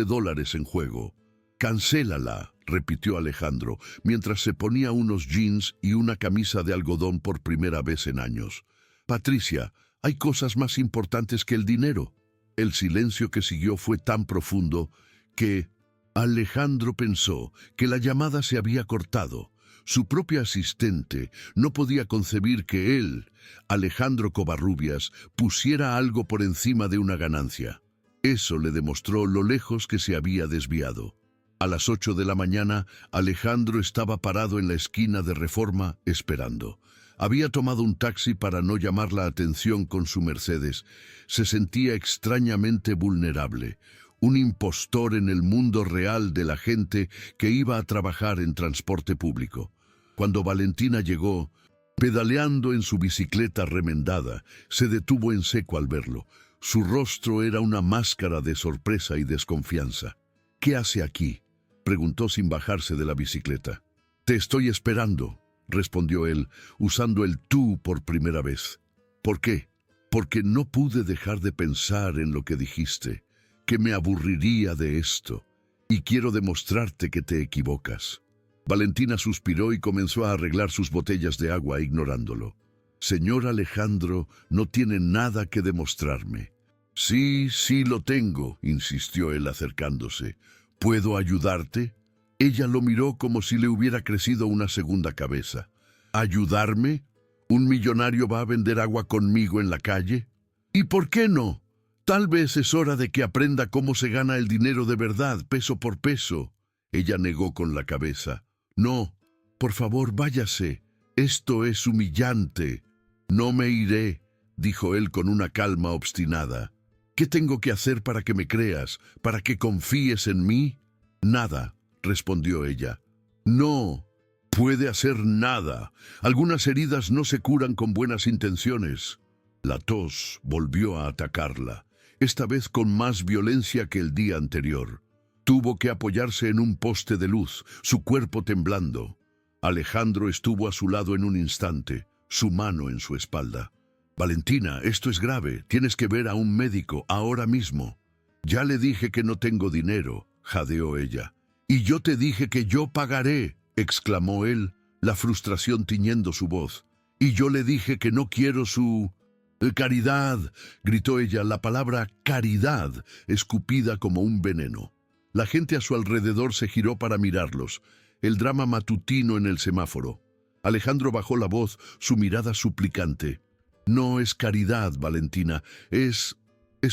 en juego». «Cancélala», repitió Alejandro, mientras se ponía unos jeans y una camisa de algodón por primera vez en años. «Patricia, hay cosas más importantes que el dinero». El silencio que siguió fue tan profundo que Alejandro pensó que la llamada se había cortado. Su propia asistente no podía concebir que él, Alejandro Covarrubias, pusiera algo por encima de una ganancia. Eso le demostró lo lejos que se había desviado. A las 8 de la mañana, Alejandro estaba parado en la esquina de Reforma esperando. Había tomado un taxi para no llamar la atención con su Mercedes. Se sentía extrañamente vulnerable, un impostor en el mundo real de la gente que iba a trabajar en transporte público. Cuando Valentina llegó, pedaleando en su bicicleta remendada, se detuvo en seco al verlo. Su rostro era una máscara de sorpresa y desconfianza. «¿Qué hace aquí?», preguntó sin bajarse de la bicicleta. «Te estoy esperando», respondió él, usando el tú por primera vez. «¿Por qué?». «Porque no pude dejar de pensar en lo que dijiste, que me aburriría de esto, y quiero demostrarte que te equivocas». Valentina suspiró y comenzó a arreglar sus botellas de agua ignorándolo. «Señor Alejandro, no tiene nada que demostrarme». «Sí, sí lo tengo», insistió él acercándose. «¿Puedo ayudarte?». Ella lo miró como si le hubiera crecido una segunda cabeza. «¿Ayudarme? ¿Un millonario va a vender agua conmigo en la calle? ¿Y por qué no? Tal vez es hora de que aprenda cómo se gana el dinero de verdad, peso por peso». Ella negó con la cabeza. «No, por favor, váyase. Esto es humillante». «No me iré», dijo él con una calma obstinada. «¿Qué tengo que hacer para que me creas, para que confíes en mí?». «Nada», respondió ella. «No, puede hacer nada. Algunas heridas no se curan con buenas intenciones. La tos volvió a atacarla, esta vez con más violencia que el día anterior. Tuvo que apoyarse en un poste de luz, su cuerpo temblando. Alejandro estuvo a su lado en un instante, su mano en su espalda. Valentina, esto es grave, tienes que ver a un médico ahora mismo. Ya le dije que no tengo dinero, jadeó ella. Y yo te dije que yo pagaré, exclamó él, la frustración tiñendo su voz. Y yo le dije que no quiero su... caridad, gritó ella, la palabra caridad, escupida como un veneno. La gente a su alrededor se giró para mirarlos, el drama matutino en el semáforo. Alejandro bajó la voz, su mirada suplicante. No es caridad, Valentina, es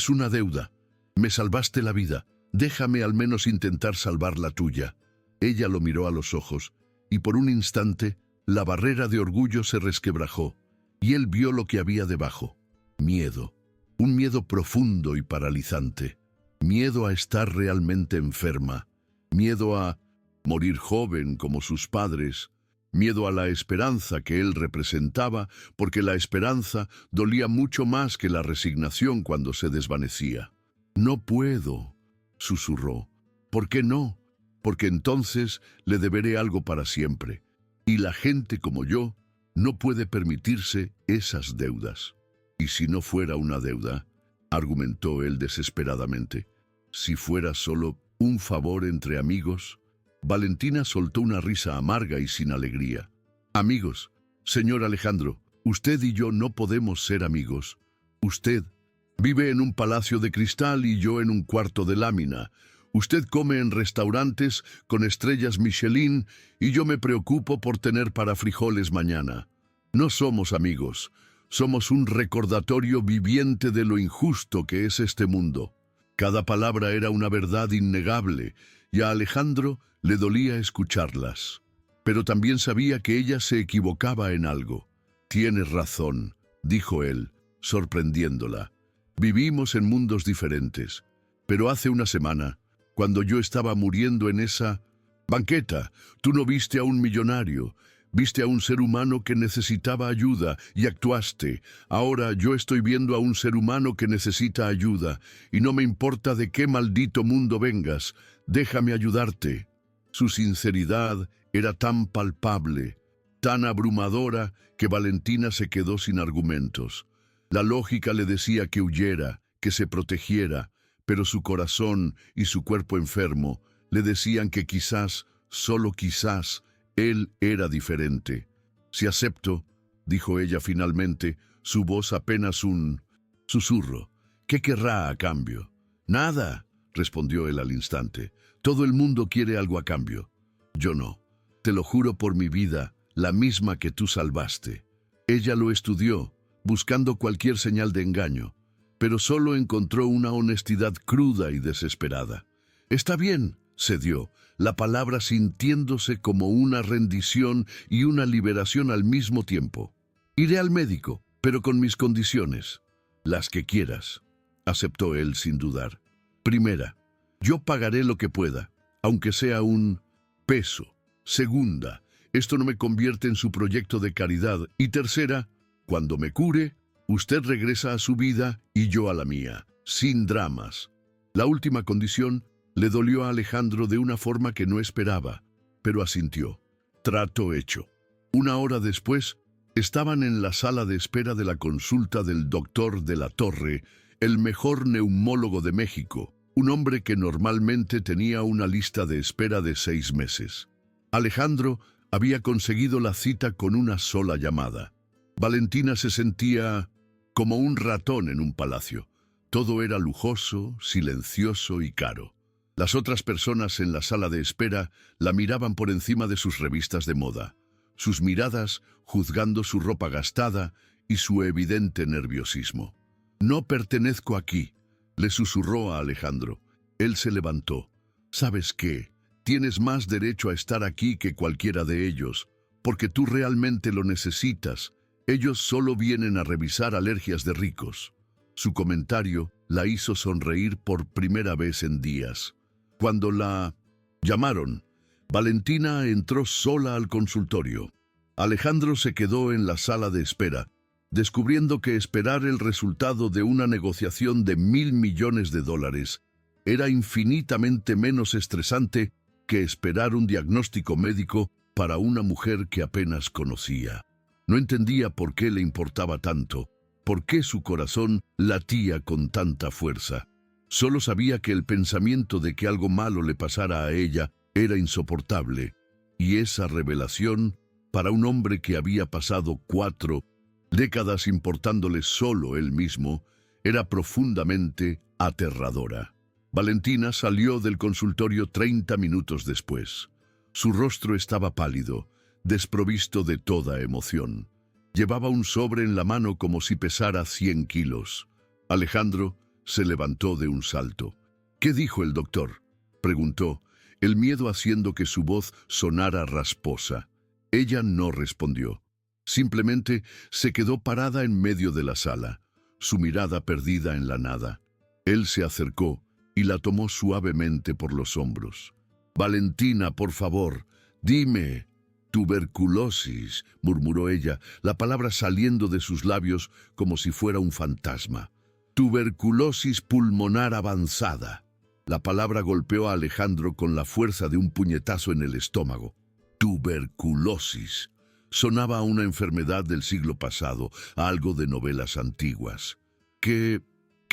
una deuda. Me salvaste la vida, déjame al menos intentar salvar la tuya. Ella lo miró a los ojos, y por un instante la barrera de orgullo se resquebrajó, y él vio lo que había debajo. Miedo, un miedo profundo y paralizante. Miedo a estar realmente enferma, miedo a morir joven como sus padres, miedo a la esperanza que él representaba, porque la esperanza dolía mucho más que la resignación cuando se desvanecía. No puedo, susurró. ¿Por qué no? Porque entonces le deberé algo para siempre, y la gente como yo no puede permitirse esas deudas. ¿Y si no fuera una deuda?, argumentó él desesperadamente. Si fuera solo un favor entre amigos. Valentina soltó una risa amarga y sin alegría. Amigos, señor Alejandro, usted y yo no podemos ser amigos. Usted vive en un palacio de cristal y yo en un cuarto de lámina. Usted come en restaurantes con estrellas Michelin y yo me preocupo por tener para frijoles mañana. No somos amigos, somos un recordatorio viviente de lo injusto que es este mundo. Cada palabra era una verdad innegable y a Alejandro le dolía escucharlas. Pero también sabía que ella se equivocaba en algo. Tienes razón, dijo él, sorprendiéndola. Vivimos en mundos diferentes, pero hace una semana, cuando yo estaba muriendo en esa banqueta, tú no viste a un millonario, viste a un ser humano que necesitaba ayuda y actuaste. Ahora yo estoy viendo a un ser humano que necesita ayuda y no me importa de qué maldito mundo vengas, déjame ayudarte. Su sinceridad era tan palpable, tan abrumadora, que Valentina se quedó sin argumentos. La lógica le decía que huyera, que se protegiera, pero su corazón y su cuerpo enfermo le decían que quizás, solo quizás, él era diferente. Si acepto, dijo ella finalmente, su voz apenas un susurro. ¿Qué querrá a cambio? Nada, respondió él al instante. Todo el mundo quiere algo a cambio. Yo no. Te lo juro por mi vida, la misma que tú salvaste. Ella lo estudió, buscando cualquier señal de engaño, pero solo encontró una honestidad cruda y desesperada. Está bien, cedió, la palabra sintiéndose como una rendición y una liberación al mismo tiempo. Iré al médico, pero con mis condiciones. Las que quieras, aceptó él sin dudar. Primera, yo pagaré lo que pueda, aunque sea un peso. Segunda, esto no me convierte en su proyecto de caridad. Y tercera, cuando me cure, usted regresa a su vida y yo a la mía, sin dramas. La última condición le dolió a Alejandro de una forma que no esperaba, pero asintió. Trato hecho. Una hora después, estaban en la sala de espera de la consulta del doctor de la Torre, el mejor neumólogo de México, un hombre que normalmente tenía una lista de espera de 6 meses. Alejandro había conseguido la cita con una sola llamada. Valentina se sentía como un ratón en un palacio. Todo era lujoso, silencioso y caro. Las otras personas en la sala de espera la miraban por encima de sus revistas de moda, sus miradas juzgando su ropa gastada y su evidente nerviosismo. No pertenezco aquí, le susurró a Alejandro. Él se levantó. ¿Sabes qué? Tienes más derecho a estar aquí que cualquiera de ellos, porque tú realmente lo necesitas. Ellos solo vienen a revisar alergias de ricos. Su comentario la hizo sonreír por primera vez en días. Cuando la llamaron, Valentina entró sola al consultorio. Alejandro se quedó en la sala de espera, descubriendo que esperar el resultado de una negociación de $1.000 millones era infinitamente menos estresante que esperar un diagnóstico médico para una mujer que apenas conocía. No entendía por qué le importaba tanto, por qué su corazón latía con tanta fuerza. Solo sabía que el pensamiento de que algo malo le pasara a ella era insoportable, y esa revelación, para un hombre que había pasado 4 décadas importándole solo él mismo, era profundamente aterradora. Valentina salió del consultorio 30 minutos después. Su rostro estaba pálido, desprovisto de toda emoción. Llevaba un sobre en la mano como si pesara 100 kilos. Alejandro se levantó de un salto. «¿Qué dijo el doctor?», preguntó, el miedo haciendo que su voz sonara rasposa. Ella no respondió. Simplemente se quedó parada en medio de la sala, su mirada perdida en la nada. Él se acercó y la tomó suavemente por los hombros. «Valentina, por favor, dime». «Tuberculosis», murmuró ella, la palabra saliendo de sus labios como si fuera un fantasma. «Tuberculosis pulmonar avanzada». La palabra golpeó a Alejandro con la fuerza de un puñetazo en el estómago. Tuberculosis. Sonaba a una enfermedad del siglo pasado, a algo de novelas antiguas. ¿Qué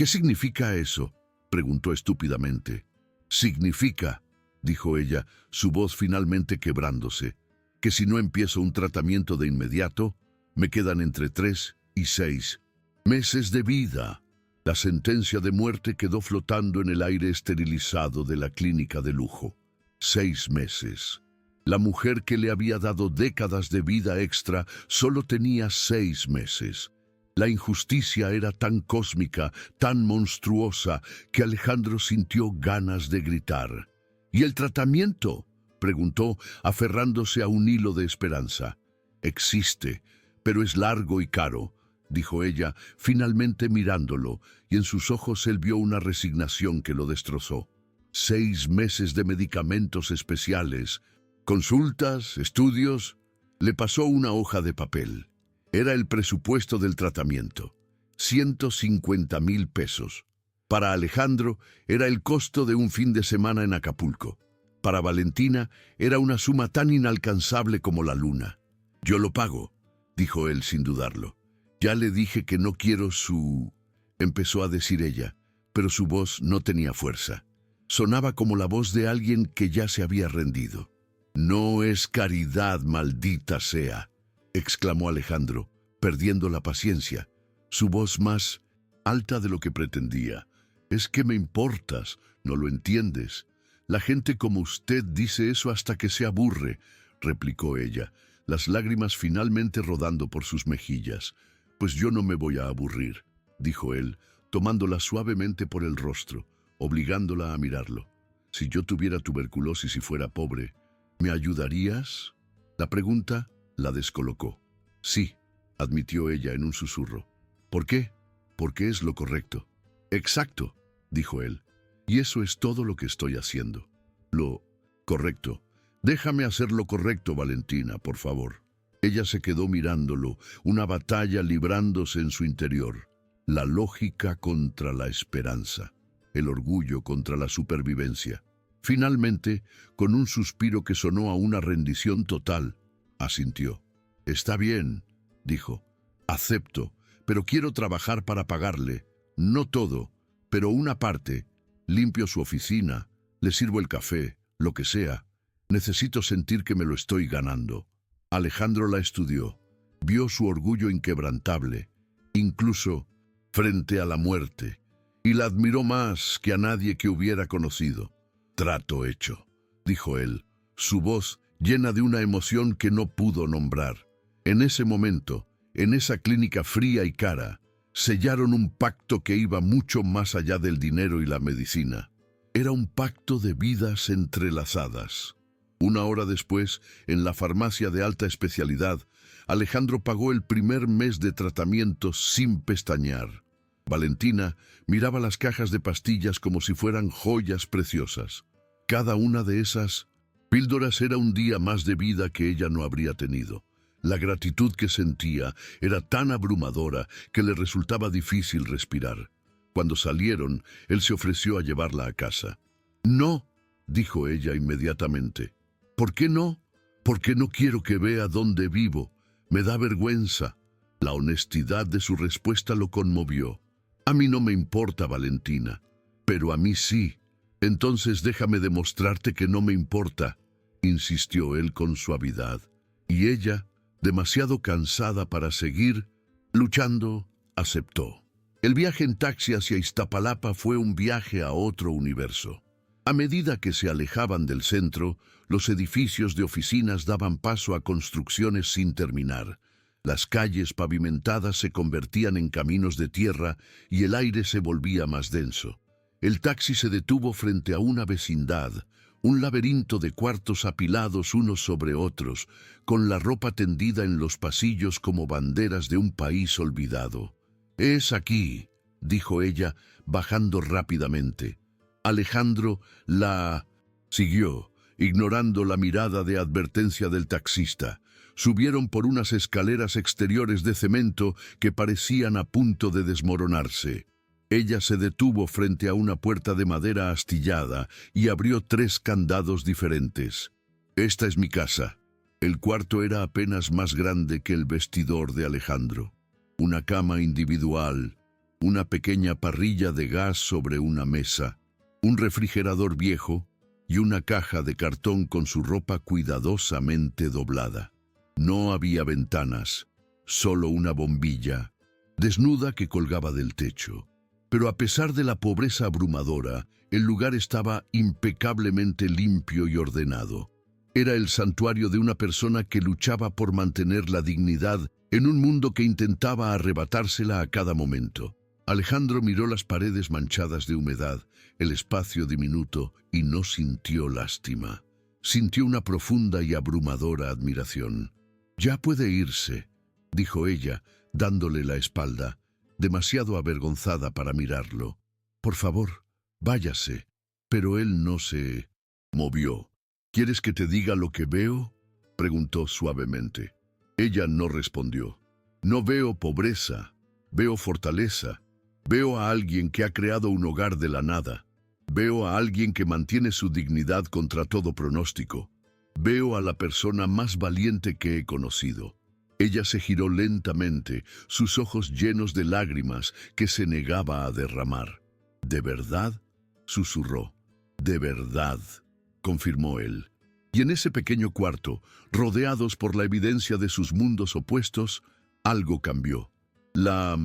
significa eso?», preguntó estúpidamente. «Significa», dijo ella, su voz finalmente quebrándose, «que si no empiezo un tratamiento de inmediato, me quedan entre 3 y 6 meses de vida». La sentencia de muerte quedó flotando en el aire esterilizado de la clínica de lujo. 6 meses. La mujer que le había dado décadas de vida extra solo tenía 6 meses. La injusticia era tan cósmica, tan monstruosa, que Alejandro sintió ganas de gritar. «¿Y el tratamiento?», preguntó, aferrándose a un hilo de esperanza. «Existe, pero es largo y caro», dijo ella, finalmente mirándolo, y en sus ojos él vio una resignación que lo destrozó. 6 meses de medicamentos especiales, consultas, estudios. Le pasó una hoja de papel. Era el presupuesto del tratamiento. 150,000 pesos. Para Alejandro era el costo de un fin de semana en Acapulco. Para Valentina era una suma tan inalcanzable como la luna. «Yo lo pago», dijo él sin dudarlo. «Ya le dije que no quiero su...», empezó a decir ella, pero su voz no tenía fuerza. Sonaba como la voz de alguien que ya se había rendido. «No es caridad, maldita sea», exclamó Alejandro, perdiendo la paciencia, su voz más alta de lo que pretendía. «Es que me importas, no lo entiendes. La gente como usted dice eso hasta que se aburre», replicó ella, las lágrimas finalmente rodando por sus mejillas. «Pues yo no me voy a aburrir», dijo él, tomándola suavemente por el rostro, obligándola a mirarlo. «Si yo tuviera tuberculosis y fuera pobre, ¿me ayudarías?». La pregunta la descolocó. «Sí», admitió ella en un susurro. «¿Por qué?». «Porque es lo correcto». «Exacto», dijo él. «Y eso es todo lo que estoy haciendo». «Lo correcto». «Déjame hacer lo correcto, Valentina, por favor». Ella se quedó mirándolo, una batalla librándose en su interior. La lógica contra la esperanza, el orgullo contra la supervivencia. Finalmente, con un suspiro que sonó a una rendición total, asintió. «Está bien», dijo. «Acepto, pero quiero trabajar para pagarle. No todo, pero una parte. Limpio su oficina, le sirvo el café, lo que sea. Necesito sentir que me lo estoy ganando». Alejandro la estudió. Vio su orgullo inquebrantable, incluso frente a la muerte, y la admiró más que a nadie que hubiera conocido. «Trato hecho», dijo él, su voz llena de una emoción que no pudo nombrar. En ese momento, en esa clínica fría y cara, sellaron un pacto que iba mucho más allá del dinero y la medicina. Era un pacto de vidas entrelazadas. 1 hora después, en la farmacia de alta especialidad, Alejandro pagó el primer mes de tratamiento sin pestañear. Valentina miraba las cajas de pastillas como si fueran joyas preciosas. Cada una de esas Píldoras era un día más de vida que ella no habría tenido. La gratitud que sentía era tan abrumadora que le resultaba difícil respirar. Cuando salieron, él se ofreció a llevarla a casa. «No», dijo ella inmediatamente. «¿Por qué no? Porque no quiero que vea dónde vivo. Me da vergüenza». La honestidad de su respuesta lo conmovió. «A mí no me importa, Valentina, pero a mí sí. Entonces déjame demostrarte que no me importa», insistió él con suavidad. Y ella, demasiado cansada para seguir luchando, aceptó. El viaje en taxi hacia Iztapalapa fue un viaje a otro universo. A medida que se alejaban del centro, los edificios de oficinas daban paso a construcciones sin terminar. Las calles pavimentadas se convertían en caminos de tierra y el aire se volvía más denso. El taxi se detuvo frente a una vecindad, un laberinto de cuartos apilados unos sobre otros, con la ropa tendida en los pasillos como banderas de un país olvidado. «Es aquí», dijo ella, bajando rápidamente. Alejandro la siguió, ignorando la mirada de advertencia del taxista. Subieron por unas escaleras exteriores de cemento que parecían a punto de desmoronarse. Ella se detuvo frente a una puerta de madera astillada y abrió 3 candados diferentes. «Esta es mi casa». El cuarto era apenas más grande que el vestidor de Alejandro. Una cama individual, una pequeña parrilla de gas sobre una mesa, un refrigerador viejo y una caja de cartón con su ropa cuidadosamente doblada. No había ventanas, solo una bombilla, desnuda que colgaba del techo. Pero a pesar de la pobreza abrumadora, el lugar estaba impecablemente limpio y ordenado. Era el santuario de una persona que luchaba por mantener la dignidad en un mundo que intentaba arrebatársela a cada momento. Alejandro miró las paredes manchadas de humedad, el espacio diminuto, y no sintió lástima. Sintió una profunda y abrumadora admiración. «Ya puede irse», dijo ella, dándole la espalda, demasiado avergonzada para mirarlo. «Por favor, váyase». Pero él no se movió. «¿Quieres que te diga lo que veo?», preguntó suavemente. Ella no respondió. «No veo pobreza, veo fortaleza. Veo a alguien que ha creado un hogar de la nada. Veo a alguien que mantiene su dignidad contra todo pronóstico. Veo a la persona más valiente que he conocido». Ella se giró lentamente, sus ojos llenos de lágrimas que se negaba a derramar. «¿De verdad?», susurró. «De verdad», confirmó él. Y en ese pequeño cuarto, rodeados por la evidencia de sus mundos opuestos, algo cambió. La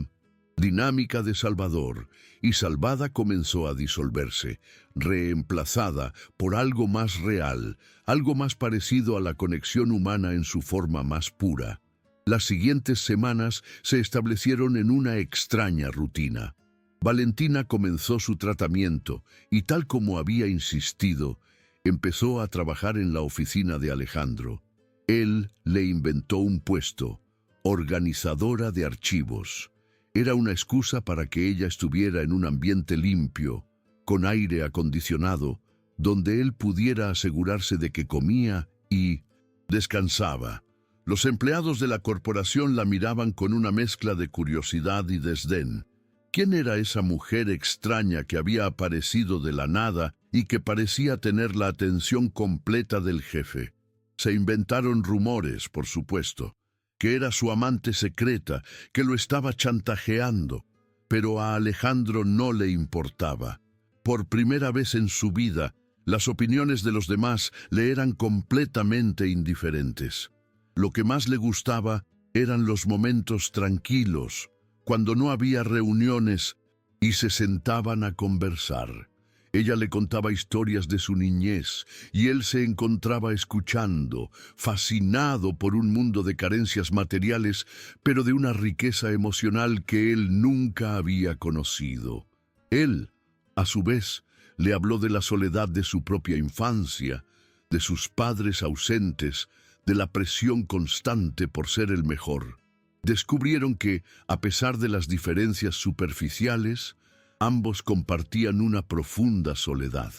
dinámica de Salvador y Salvada comenzó a disolverse, reemplazada por algo más real, algo más parecido a la conexión humana en su forma más pura. Las siguientes semanas se establecieron en una extraña rutina. Valentina comenzó su tratamiento y, tal como había insistido, empezó a trabajar en la oficina de Alejandro. Él le inventó un puesto, organizadora de archivos. Era una excusa para que ella estuviera en un ambiente limpio, con aire acondicionado, donde él pudiera asegurarse de que comía y descansaba. Los empleados de la corporación la miraban con una mezcla de curiosidad y desdén. ¿Quién era esa mujer extraña que había aparecido de la nada y que parecía tener la atención completa del jefe? Se inventaron rumores, por supuesto, que era su amante secreta, que lo estaba chantajeando, pero a Alejandro no le importaba. Por primera vez en su vida, las opiniones de los demás le eran completamente indiferentes. Lo que más le gustaba eran los momentos tranquilos, cuando no había reuniones y se sentaban a conversar. Ella le contaba historias de su niñez y él se encontraba escuchando, fascinado por un mundo de carencias materiales, pero de una riqueza emocional que él nunca había conocido. Él, a su vez, le habló de la soledad de su propia infancia, de sus padres ausentes, de la presión constante por ser el mejor. Descubrieron que, a pesar de las diferencias superficiales, ambos compartían una profunda soledad.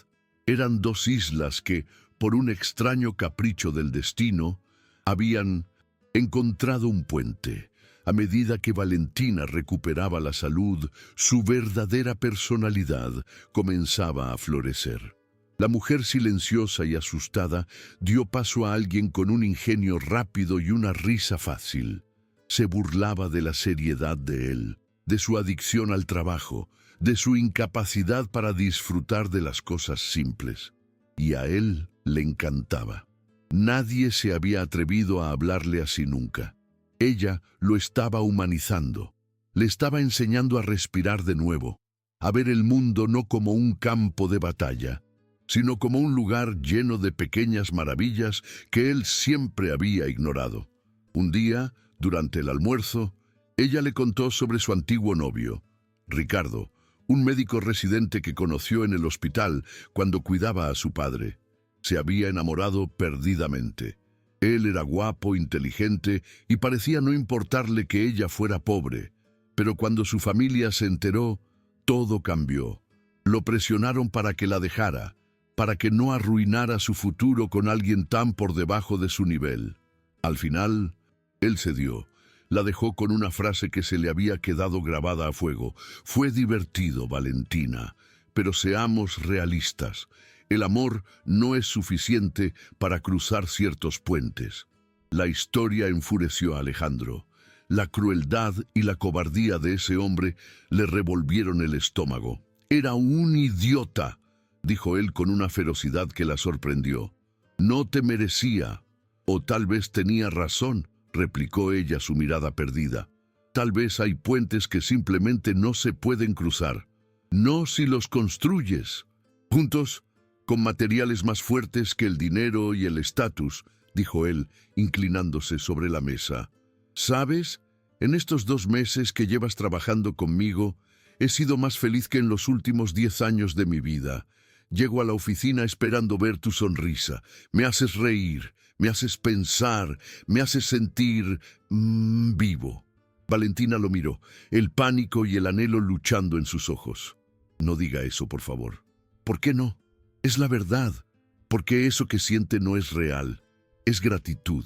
Eran 2 islas que, por un extraño capricho del destino, habían encontrado un puente. A medida que Valentina recuperaba la salud, su verdadera personalidad comenzaba a florecer. La mujer silenciosa y asustada dio paso a alguien con un ingenio rápido y una risa fácil. Se burlaba de la seriedad de él, de su adicción al trabajo, de su incapacidad para disfrutar de las cosas simples. Y a él le encantaba. Nadie se había atrevido a hablarle así nunca. Ella lo estaba humanizando. Le estaba enseñando a respirar de nuevo, a ver el mundo no como un campo de batalla, sino como un lugar lleno de pequeñas maravillas que él siempre había ignorado. Un día, durante el almuerzo, ella le contó sobre su antiguo novio, Ricardo, un médico residente que conoció en el hospital cuando cuidaba a su padre. Se había enamorado perdidamente. Él era guapo, inteligente y parecía no importarle que ella fuera pobre. Pero cuando su familia se enteró, todo cambió. Lo presionaron para que la dejara, para que no arruinara su futuro con alguien tan por debajo de su nivel. Al final, él cedió. La dejó con una frase que se le había quedado grabada a fuego. Fue divertido, Valentina, pero seamos realistas. El amor no es suficiente para cruzar ciertos puentes. La historia enfureció a Alejandro. La crueldad y la cobardía de ese hombre le revolvieron el estómago. «Era un idiota», dijo él con una ferocidad que la sorprendió. «No te merecía. O tal vez tenía razón», replicó ella, su mirada perdida. «Tal vez hay puentes que simplemente no se pueden cruzar. No si los construyes. Juntos, con materiales más fuertes que el dinero y el estatus», dijo él, inclinándose sobre la mesa. «¿Sabes? En estos 2 meses que llevas trabajando conmigo, he sido más feliz que en los últimos 10 años de mi vida. Llego a la oficina esperando ver tu sonrisa. Me haces reír, me haces pensar, me haces sentir vivo». Valentina lo miró, el pánico y el anhelo luchando en sus ojos. «No diga eso, por favor». «¿Por qué no? Es la verdad, porque eso que siente no es real. Es gratitud,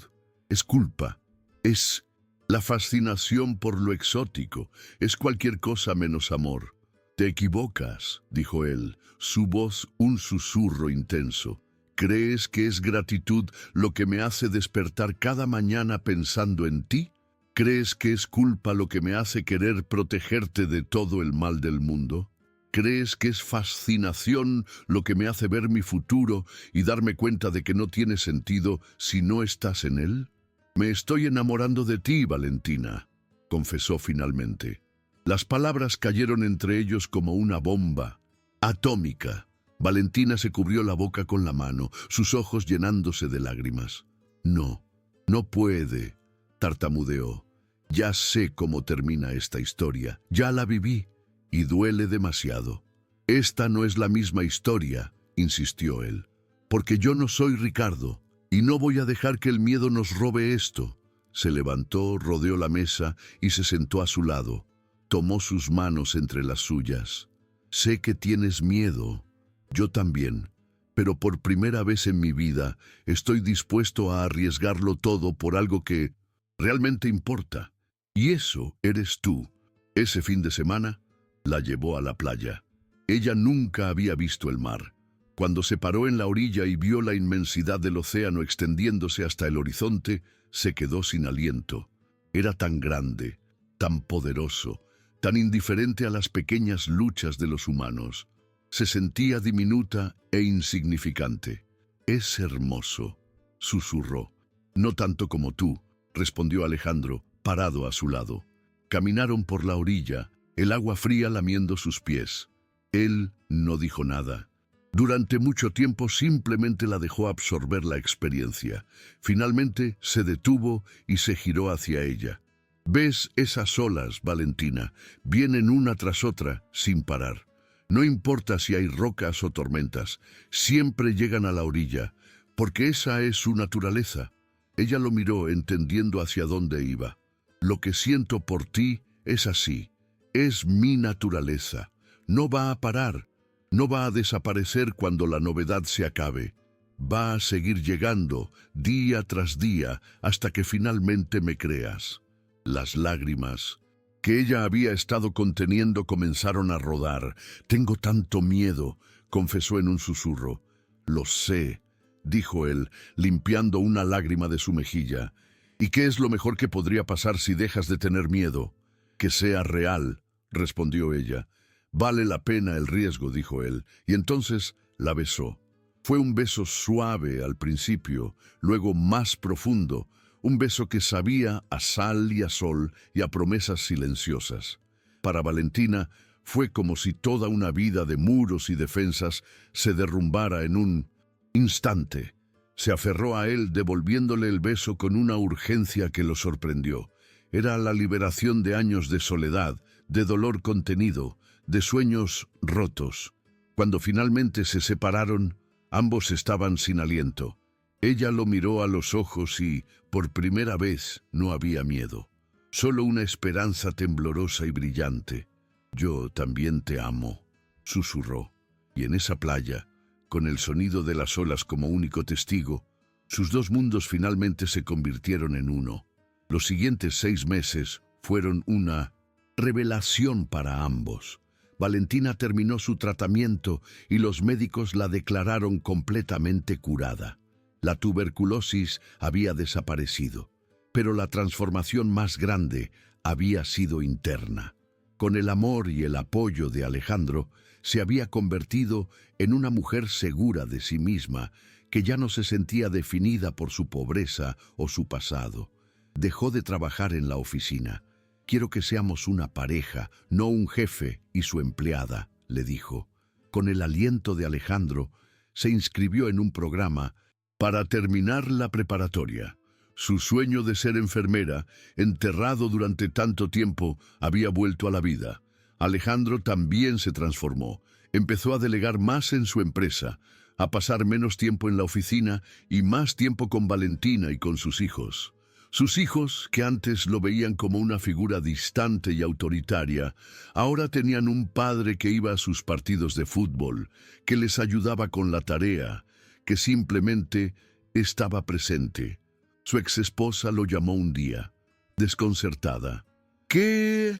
es culpa, es la fascinación por lo exótico, es cualquier cosa menos amor». «Te equivocas», dijo él, su voz un susurro intenso. «¿Crees que es gratitud lo que me hace despertar cada mañana pensando en ti? ¿Crees que es culpa lo que me hace querer protegerte de todo el mal del mundo? ¿Crees que es fascinación lo que me hace ver mi futuro y darme cuenta de que no tiene sentido si no estás en él?» «Me estoy enamorando de ti, Valentina», confesó finalmente. Las palabras cayeron entre ellos como una bomba atómica. Valentina se cubrió la boca con la mano, sus ojos llenándose de lágrimas. «No, no puede», tartamudeó. «Ya sé cómo termina esta historia, ya la viví. Y duele demasiado». «Esta no es la misma historia», insistió él, «porque yo no soy Ricardo, y no voy a dejar que el miedo nos robe esto». Se levantó, rodeó la mesa y se sentó a su lado. Tomó sus manos entre las suyas. «Sé que tienes miedo. Yo también. Pero por primera vez en mi vida estoy dispuesto a arriesgarlo todo por algo que realmente importa. Y eso eres tú». Ese fin de semana la llevó a la playa. Ella nunca había visto el mar. Cuando se paró en la orilla y vio la inmensidad del océano extendiéndose hasta el horizonte, se quedó sin aliento. Era tan grande, tan poderoso, tan indiferente a las pequeñas luchas de los humanos. Se sentía diminuta e insignificante. «Es hermoso», susurró. «No tanto como tú», respondió Alejandro, parado a su lado. Caminaron por la orilla, el agua fría lamiendo sus pies. Él no dijo nada. Durante mucho tiempo simplemente la dejó absorber la experiencia. Finalmente se detuvo y se giró hacia ella. «¿Ves esas olas, Valentina? Vienen una tras otra, sin parar. No importa si hay rocas o tormentas, siempre llegan a la orilla, porque esa es su naturaleza». Ella lo miró, entendiendo hacia dónde iba. «Lo que siento por ti es así. Es mi naturaleza. No va a parar. No va a desaparecer cuando la novedad se acabe. Va a seguir llegando día tras día hasta que finalmente me creas. Las lágrimas que ella había estado conteniendo comenzaron a rodar. Tengo tanto miedo, confesó en un susurro. Lo sé, dijo él, limpiando una lágrima de su mejilla. ¿Y qué es lo mejor que podría pasar si dejas de tener miedo? Que sea real, respondió ella. Vale la pena el riesgo, dijo él, y entonces la besó. Fue un beso suave al principio, luego más profundo, un beso que sabía a sal y a sol y a promesas silenciosas. Para Valentina fue como si toda una vida de muros y defensas se derrumbara en un instante. Se aferró a él devolviéndole el beso con una urgencia que lo sorprendió. Era la liberación de años de soledad, de dolor contenido, de sueños rotos. Cuando finalmente se separaron, ambos estaban sin aliento. Ella lo miró a los ojos y, por primera vez, no había miedo. Solo una esperanza temblorosa y brillante. «Yo también te amo», susurró. Y en esa playa, con el sonido de las olas como único testigo, sus dos mundos finalmente se convirtieron en uno. Los siguientes 6 meses fueron una revelación para ambos. Valentina terminó su tratamiento y los médicos la declararon completamente curada. La tuberculosis había desaparecido, pero la transformación más grande había sido interna. Con el amor y el apoyo de Alejandro, se había convertido en una mujer segura de sí misma, que ya no se sentía definida por su pobreza o su pasado. Dejó de trabajar en la oficina. «Quiero que seamos una pareja, no un jefe y su empleada», le dijo. Con el aliento de Alejandro, se inscribió en un programa para terminar la preparatoria. Su sueño de ser enfermera, enterrado durante tanto tiempo, había vuelto a la vida. Alejandro también se transformó. Empezó a delegar más en su empresa, a pasar menos tiempo en la oficina y más tiempo con Valentina y con sus hijos. Sus hijos, que antes lo veían como una figura distante y autoritaria, ahora tenían un padre que iba a sus partidos de fútbol, que les ayudaba con la tarea, que simplemente estaba presente. Su exesposa lo llamó un día, desconcertada. «¿Qué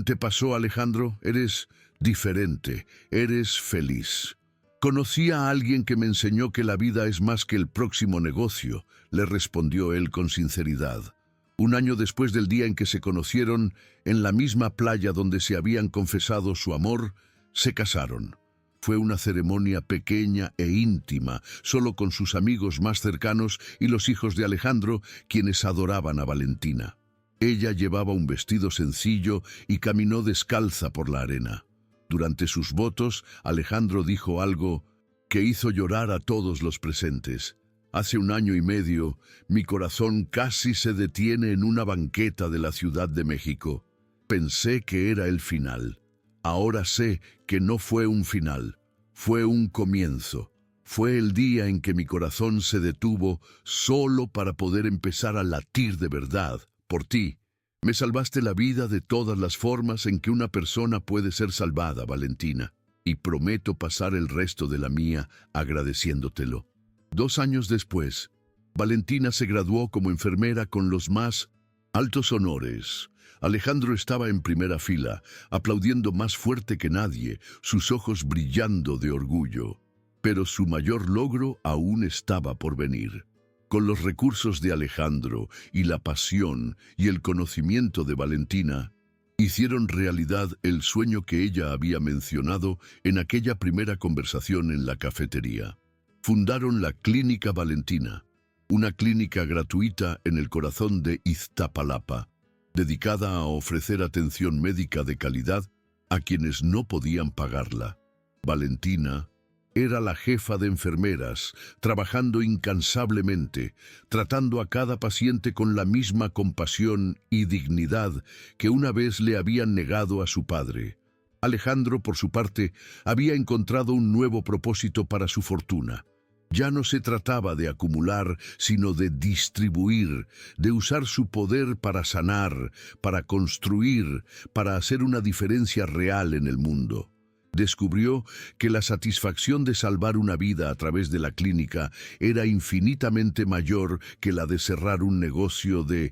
te pasó, Alejandro? Eres diferente, eres feliz». «Conocí a alguien que me enseñó que la vida es más que el próximo negocio», le respondió él con sinceridad. Un año después del día en que se conocieron, en la misma playa donde se habían confesado su amor, se casaron. Fue una ceremonia pequeña e íntima, solo con sus amigos más cercanos y los hijos de Alejandro, quienes adoraban a Valentina. Ella llevaba un vestido sencillo y caminó descalza por la arena. Durante sus votos, Alejandro dijo algo que hizo llorar a todos los presentes. «Hace 1 año y medio, mi corazón casi se detiene en una banqueta de la Ciudad de México. Pensé que era el final. Ahora sé que no fue un final, fue un comienzo. Fue el día en que mi corazón se detuvo solo para poder empezar a latir de verdad por ti. Me salvaste la vida de todas las formas en que una persona puede ser salvada, Valentina, y prometo pasar el resto de la mía agradeciéndotelo». 2 años después, Valentina se graduó como enfermera con los más altos honores. Alejandro estaba en primera fila, aplaudiendo más fuerte que nadie, sus ojos brillando de orgullo. Pero su mayor logro aún estaba por venir. Con los recursos de Alejandro y la pasión y el conocimiento de Valentina, hicieron realidad el sueño que ella había mencionado en aquella primera conversación en la cafetería. Fundaron la Clínica Valentina, una clínica gratuita en el corazón de Iztapalapa, dedicada a ofrecer atención médica de calidad a quienes no podían pagarla. Valentina era la jefa de enfermeras, trabajando incansablemente, tratando a cada paciente con la misma compasión y dignidad que una vez le habían negado a su padre. Alejandro, por su parte, había encontrado un nuevo propósito para su fortuna. Ya no se trataba de acumular, sino de distribuir, de usar su poder para sanar, para construir, para hacer una diferencia real en el mundo. Descubrió que la satisfacción de salvar una vida a través de la clínica era infinitamente mayor que la de cerrar un negocio de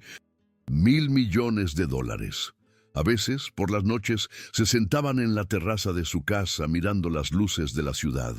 $1.000 millones. A veces, por las noches, se sentaban en la terraza de su casa mirando las luces de la ciudad.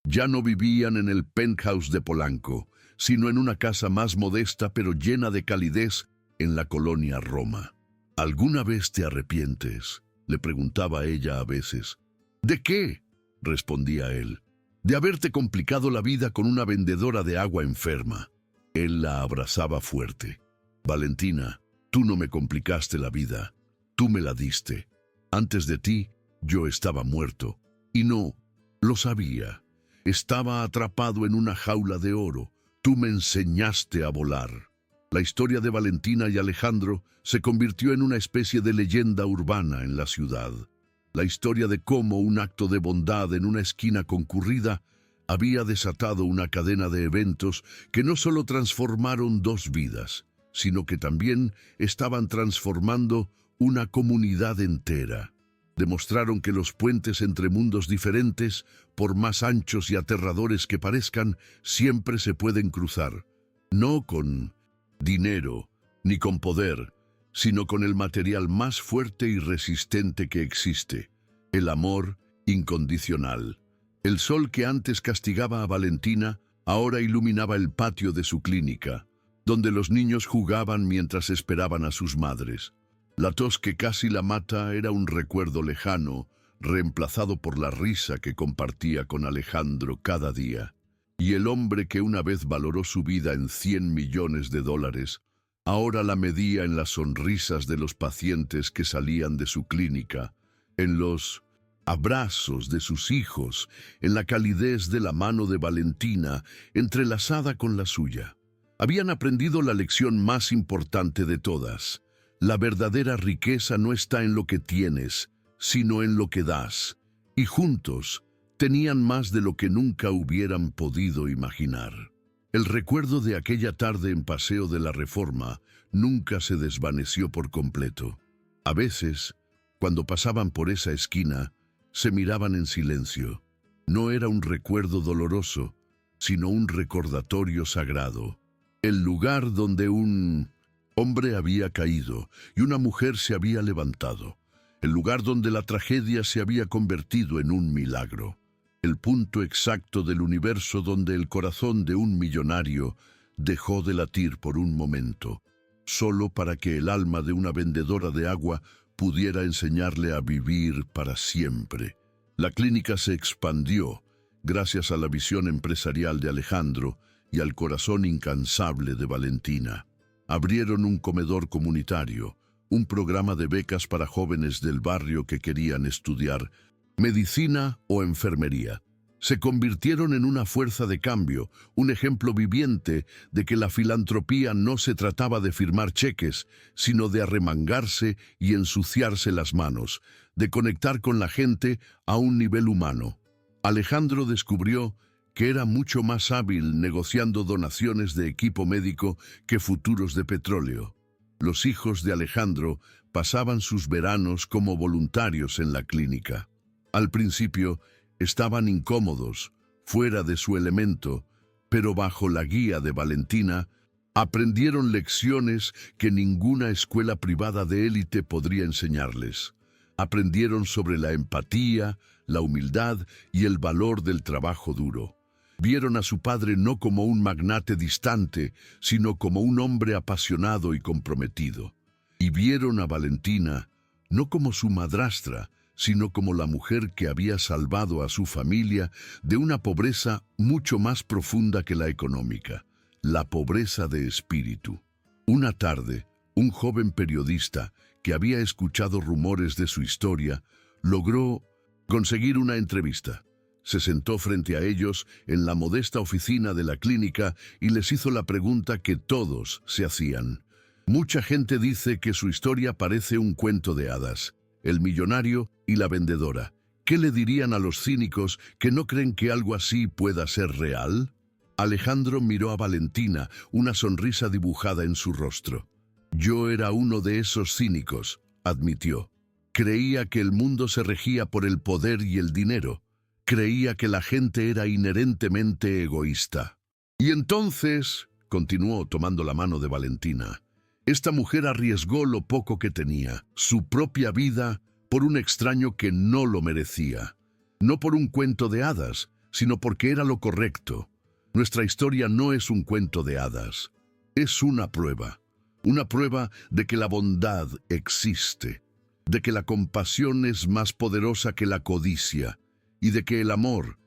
Ya no vivían en el penthouse de Polanco, sino en una casa más modesta pero llena de calidez en la colonia Roma. ¿Alguna vez te arrepientes?, le preguntaba ella a veces. ¿De qué?, respondía él. De haberte complicado la vida con una vendedora de agua enferma. Él la abrazaba fuerte. Valentina, tú no me complicaste la vida. Tú me la diste. Antes de ti, yo estaba muerto. Y no, lo sabía. Estaba atrapado en una jaula de oro. Tú me enseñaste a volar. La historia de Valentina y Alejandro se convirtió en una especie de leyenda urbana en la ciudad. La historia de cómo un acto de bondad en una esquina concurrida había desatado una cadena de eventos que no solo transformaron dos vidas, sino que también estaban transformando una comunidad entera. Demostraron que los puentes entre mundos diferentes, por más anchos y aterradores que parezcan, siempre se pueden cruzar, no con dinero ni con poder, sino con el material más fuerte y resistente que existe, el amor incondicional. El sol que antes castigaba a Valentina, ahora iluminaba el patio de su clínica, donde los niños jugaban mientras esperaban a sus madres. La tos que casi la mata era un recuerdo lejano, reemplazado por la risa que compartía con Alejandro cada día. Y el hombre que una vez valoró su vida en $100 millones, ahora la medía en las sonrisas de los pacientes que salían de su clínica, en los abrazos de sus hijos, en la calidez de la mano de Valentina entrelazada con la suya. Habían aprendido la lección más importante de todas. La verdadera riqueza no está en lo que tienes, sino en lo que das. Y juntos tenían más de lo que nunca hubieran podido imaginar. El recuerdo de aquella tarde en Paseo de la Reforma nunca se desvaneció por completo. A veces, cuando pasaban por esa esquina, se miraban en silencio. No era un recuerdo doloroso, sino un recordatorio sagrado. El lugar donde un hombre había caído y una mujer se había levantado. El lugar donde la tragedia se había convertido en un milagro. El punto exacto del universo donde el corazón de un millonario dejó de latir por un momento, solo para que el alma de una vendedora de agua pudiera enseñarle a vivir para siempre. La clínica se expandió gracias a la visión empresarial de Alejandro y al corazón incansable de Valentina. Abrieron un comedor comunitario, un programa de becas para jóvenes del barrio que querían estudiar medicina o enfermería. Se convirtieron en una fuerza de cambio, un ejemplo viviente de que la filantropía no se trataba de firmar cheques, sino de arremangarse y ensuciarse las manos, de conectar con la gente a un nivel humano. Alejandro descubrió que era mucho más hábil negociando donaciones de equipo médico que futuros de petróleo. Los hijos de Alejandro pasaban sus veranos como voluntarios en la clínica. Al principio estaban incómodos, fuera de su elemento, pero bajo la guía de Valentina, aprendieron lecciones que ninguna escuela privada de élite podría enseñarles. Aprendieron sobre la empatía, la humildad y el valor del trabajo duro. Vieron a su padre no como un magnate distante, sino como un hombre apasionado y comprometido. Y vieron a Valentina no como su madrastra, sino como la mujer que había salvado a su familia de una pobreza mucho más profunda que la económica, la pobreza de espíritu. Una tarde, un joven periodista que había escuchado rumores de su historia logró conseguir una entrevista. Se sentó frente a ellos en la modesta oficina de la clínica y les hizo la pregunta que todos se hacían. Mucha gente dice que su historia parece un cuento de hadas. El millonario y la vendedora. ¿Qué le dirían a los cínicos que no creen que algo así pueda ser real? Alejandro miró a Valentina, una sonrisa dibujada en su rostro. Yo era uno de esos cínicos, admitió. Creía que el mundo se regía por el poder y el dinero. Creía que la gente era inherentemente egoísta. Y entonces, continuó tomando la mano de Valentina, esta mujer arriesgó lo poco que tenía, su propia vida, por un extraño que no lo merecía. No por un cuento de hadas, sino porque era lo correcto. Nuestra historia no es un cuento de hadas. Es una prueba de que la bondad existe, de que la compasión es más poderosa que la codicia, y de que el amor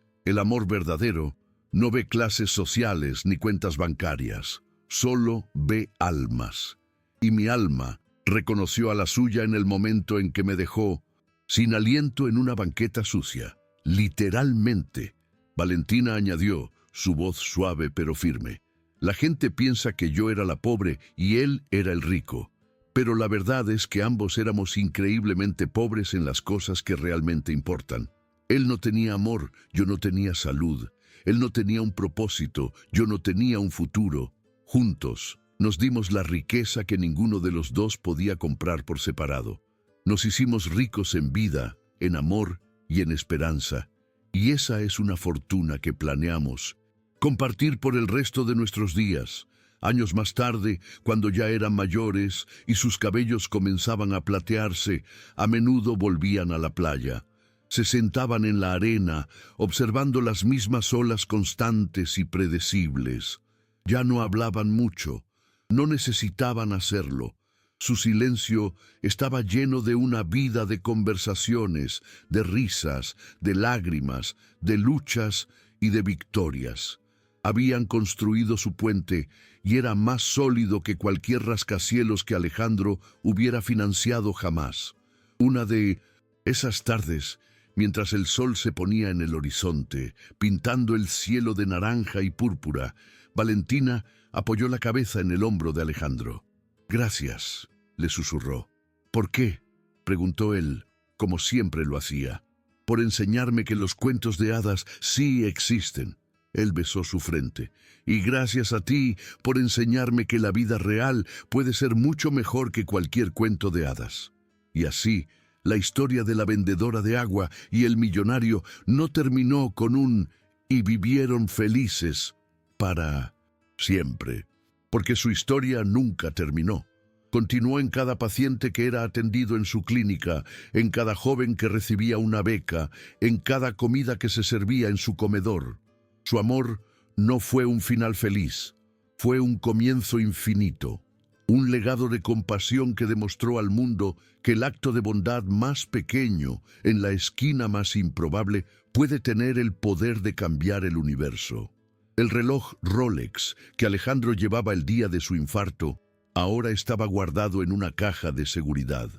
verdadero, no ve clases sociales ni cuentas bancarias, solo ve almas. Y mi alma reconoció a la suya en el momento en que me dejó sin aliento en una banqueta sucia. Literalmente, Valentina añadió, su voz suave pero firme. La gente piensa que yo era la pobre y él era el rico, pero la verdad es que ambos éramos increíblemente pobres en las cosas que realmente importan. Él no tenía amor, yo no tenía salud. Él no tenía un propósito, yo no tenía un futuro. Juntos, nos dimos la riqueza que ninguno de los dos podía comprar por separado. Nos hicimos ricos en vida, en amor y en esperanza. Y esa es una fortuna que planeamos compartir por el resto de nuestros días. Años más tarde, cuando ya eran mayores y sus cabellos comenzaban a platearse, a menudo volvían a la playa. Se sentaban en la arena, observando las mismas olas constantes y predecibles. Ya no hablaban mucho, no necesitaban hacerlo. Su silencio estaba lleno de una vida de conversaciones, de risas, de lágrimas, de luchas y de victorias. Habían construido su puente y era más sólido que cualquier rascacielos que Alejandro hubiera financiado jamás. Una de esas tardes, mientras el sol se ponía en el horizonte, pintando el cielo de naranja y púrpura, Valentina apoyó la cabeza en el hombro de Alejandro. «Gracias», le susurró. «¿Por qué?», preguntó él, como siempre lo hacía. «Por enseñarme que los cuentos de hadas sí existen». Él besó su frente. «Y gracias a ti por enseñarme que la vida real puede ser mucho mejor que cualquier cuento de hadas». Y así, la historia de la vendedora de agua y el millonario no terminó con un «y vivieron felices» para siempre, porque su historia nunca terminó. Continuó en cada paciente que era atendido en su clínica, en cada joven que recibía una beca, en cada comida que se servía en su comedor. Su amor no fue un final feliz, fue un comienzo infinito, un legado de compasión que demostró al mundo que el acto de bondad más pequeño, en la esquina más improbable, puede tener el poder de cambiar el universo. El reloj Rolex que Alejandro llevaba el día de su infarto ahora estaba guardado en una caja de seguridad.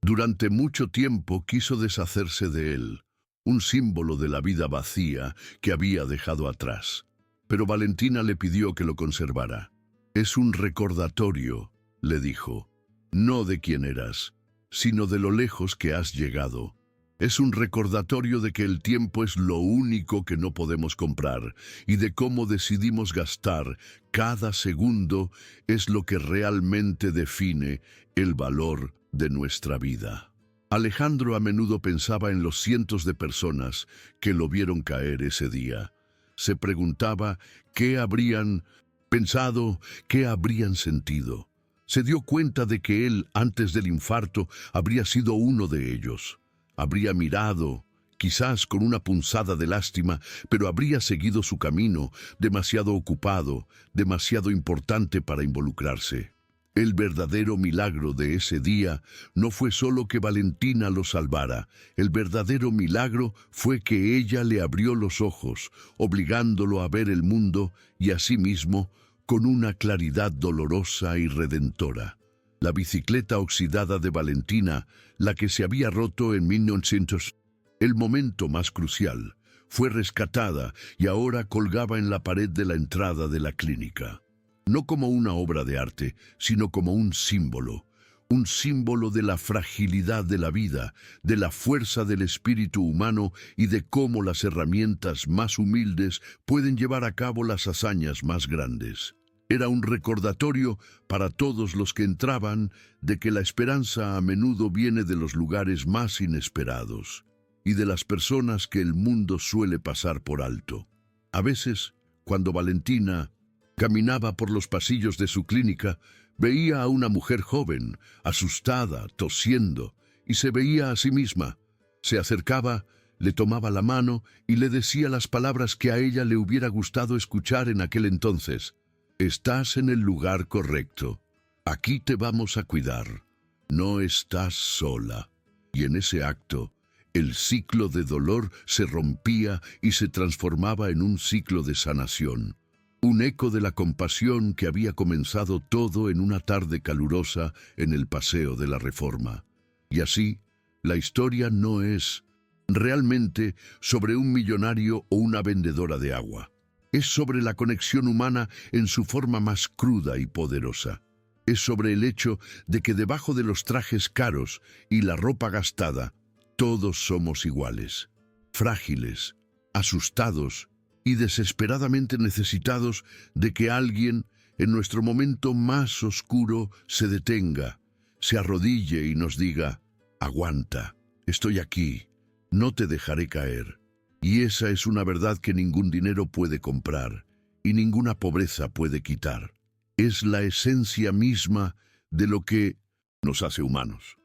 Durante mucho tiempo quiso deshacerse de él, un símbolo de la vida vacía que había dejado atrás. Pero Valentina le pidió que lo conservara. «Es un recordatorio», le dijo, «no de quién eras, sino de lo lejos que has llegado. Es un recordatorio de que el tiempo es lo único que no podemos comprar y de cómo decidimos gastar cada segundo es lo que realmente define el valor de nuestra vida». Alejandro a menudo pensaba en los cientos de personas que lo vieron caer ese día. Se preguntaba qué habrían pensado, qué habrían sentido. Se dio cuenta de que él, antes del infarto, habría sido uno de ellos. Habría mirado, quizás con una punzada de lástima, pero habría seguido su camino, demasiado ocupado, demasiado importante para involucrarse. El verdadero milagro de ese día no fue solo que Valentina lo salvara. El verdadero milagro fue que ella le abrió los ojos, obligándolo a ver el mundo y a sí mismo con una claridad dolorosa y redentora. La bicicleta oxidada de Valentina, la que se había roto en 1900, el momento más crucial, fue rescatada y ahora colgaba en la pared de la entrada de la clínica. No como una obra de arte, sino como un símbolo de la fragilidad de la vida, de la fuerza del espíritu humano y de cómo las herramientas más humildes pueden llevar a cabo las hazañas más grandes. Era un recordatorio para todos los que entraban de que la esperanza a menudo viene de los lugares más inesperados y de las personas que el mundo suele pasar por alto. A veces, cuando Valentina caminaba por los pasillos de su clínica, veía a una mujer joven, asustada, tosiendo, y se veía a sí misma. Se acercaba, le tomaba la mano y le decía las palabras que a ella le hubiera gustado escuchar en aquel entonces. Estás en el lugar correcto. Aquí te vamos a cuidar. No estás sola. Y en ese acto, el ciclo de dolor se rompía y se transformaba en un ciclo de sanación. Un eco de la compasión que había comenzado todo en una tarde calurosa en el Paseo de la Reforma. Y así, la historia no es realmente sobre un millonario o una vendedora de agua. Es sobre la conexión humana en su forma más cruda y poderosa. Es sobre el hecho de que debajo de los trajes caros y la ropa gastada, todos somos iguales, frágiles, asustados y desesperadamente necesitados de que alguien, en nuestro momento más oscuro, se detenga, se arrodille y nos diga: aguanta, estoy aquí, no te dejaré caer. Y esa es una verdad que ningún dinero puede comprar y ninguna pobreza puede quitar. Es la esencia misma de lo que nos hace humanos.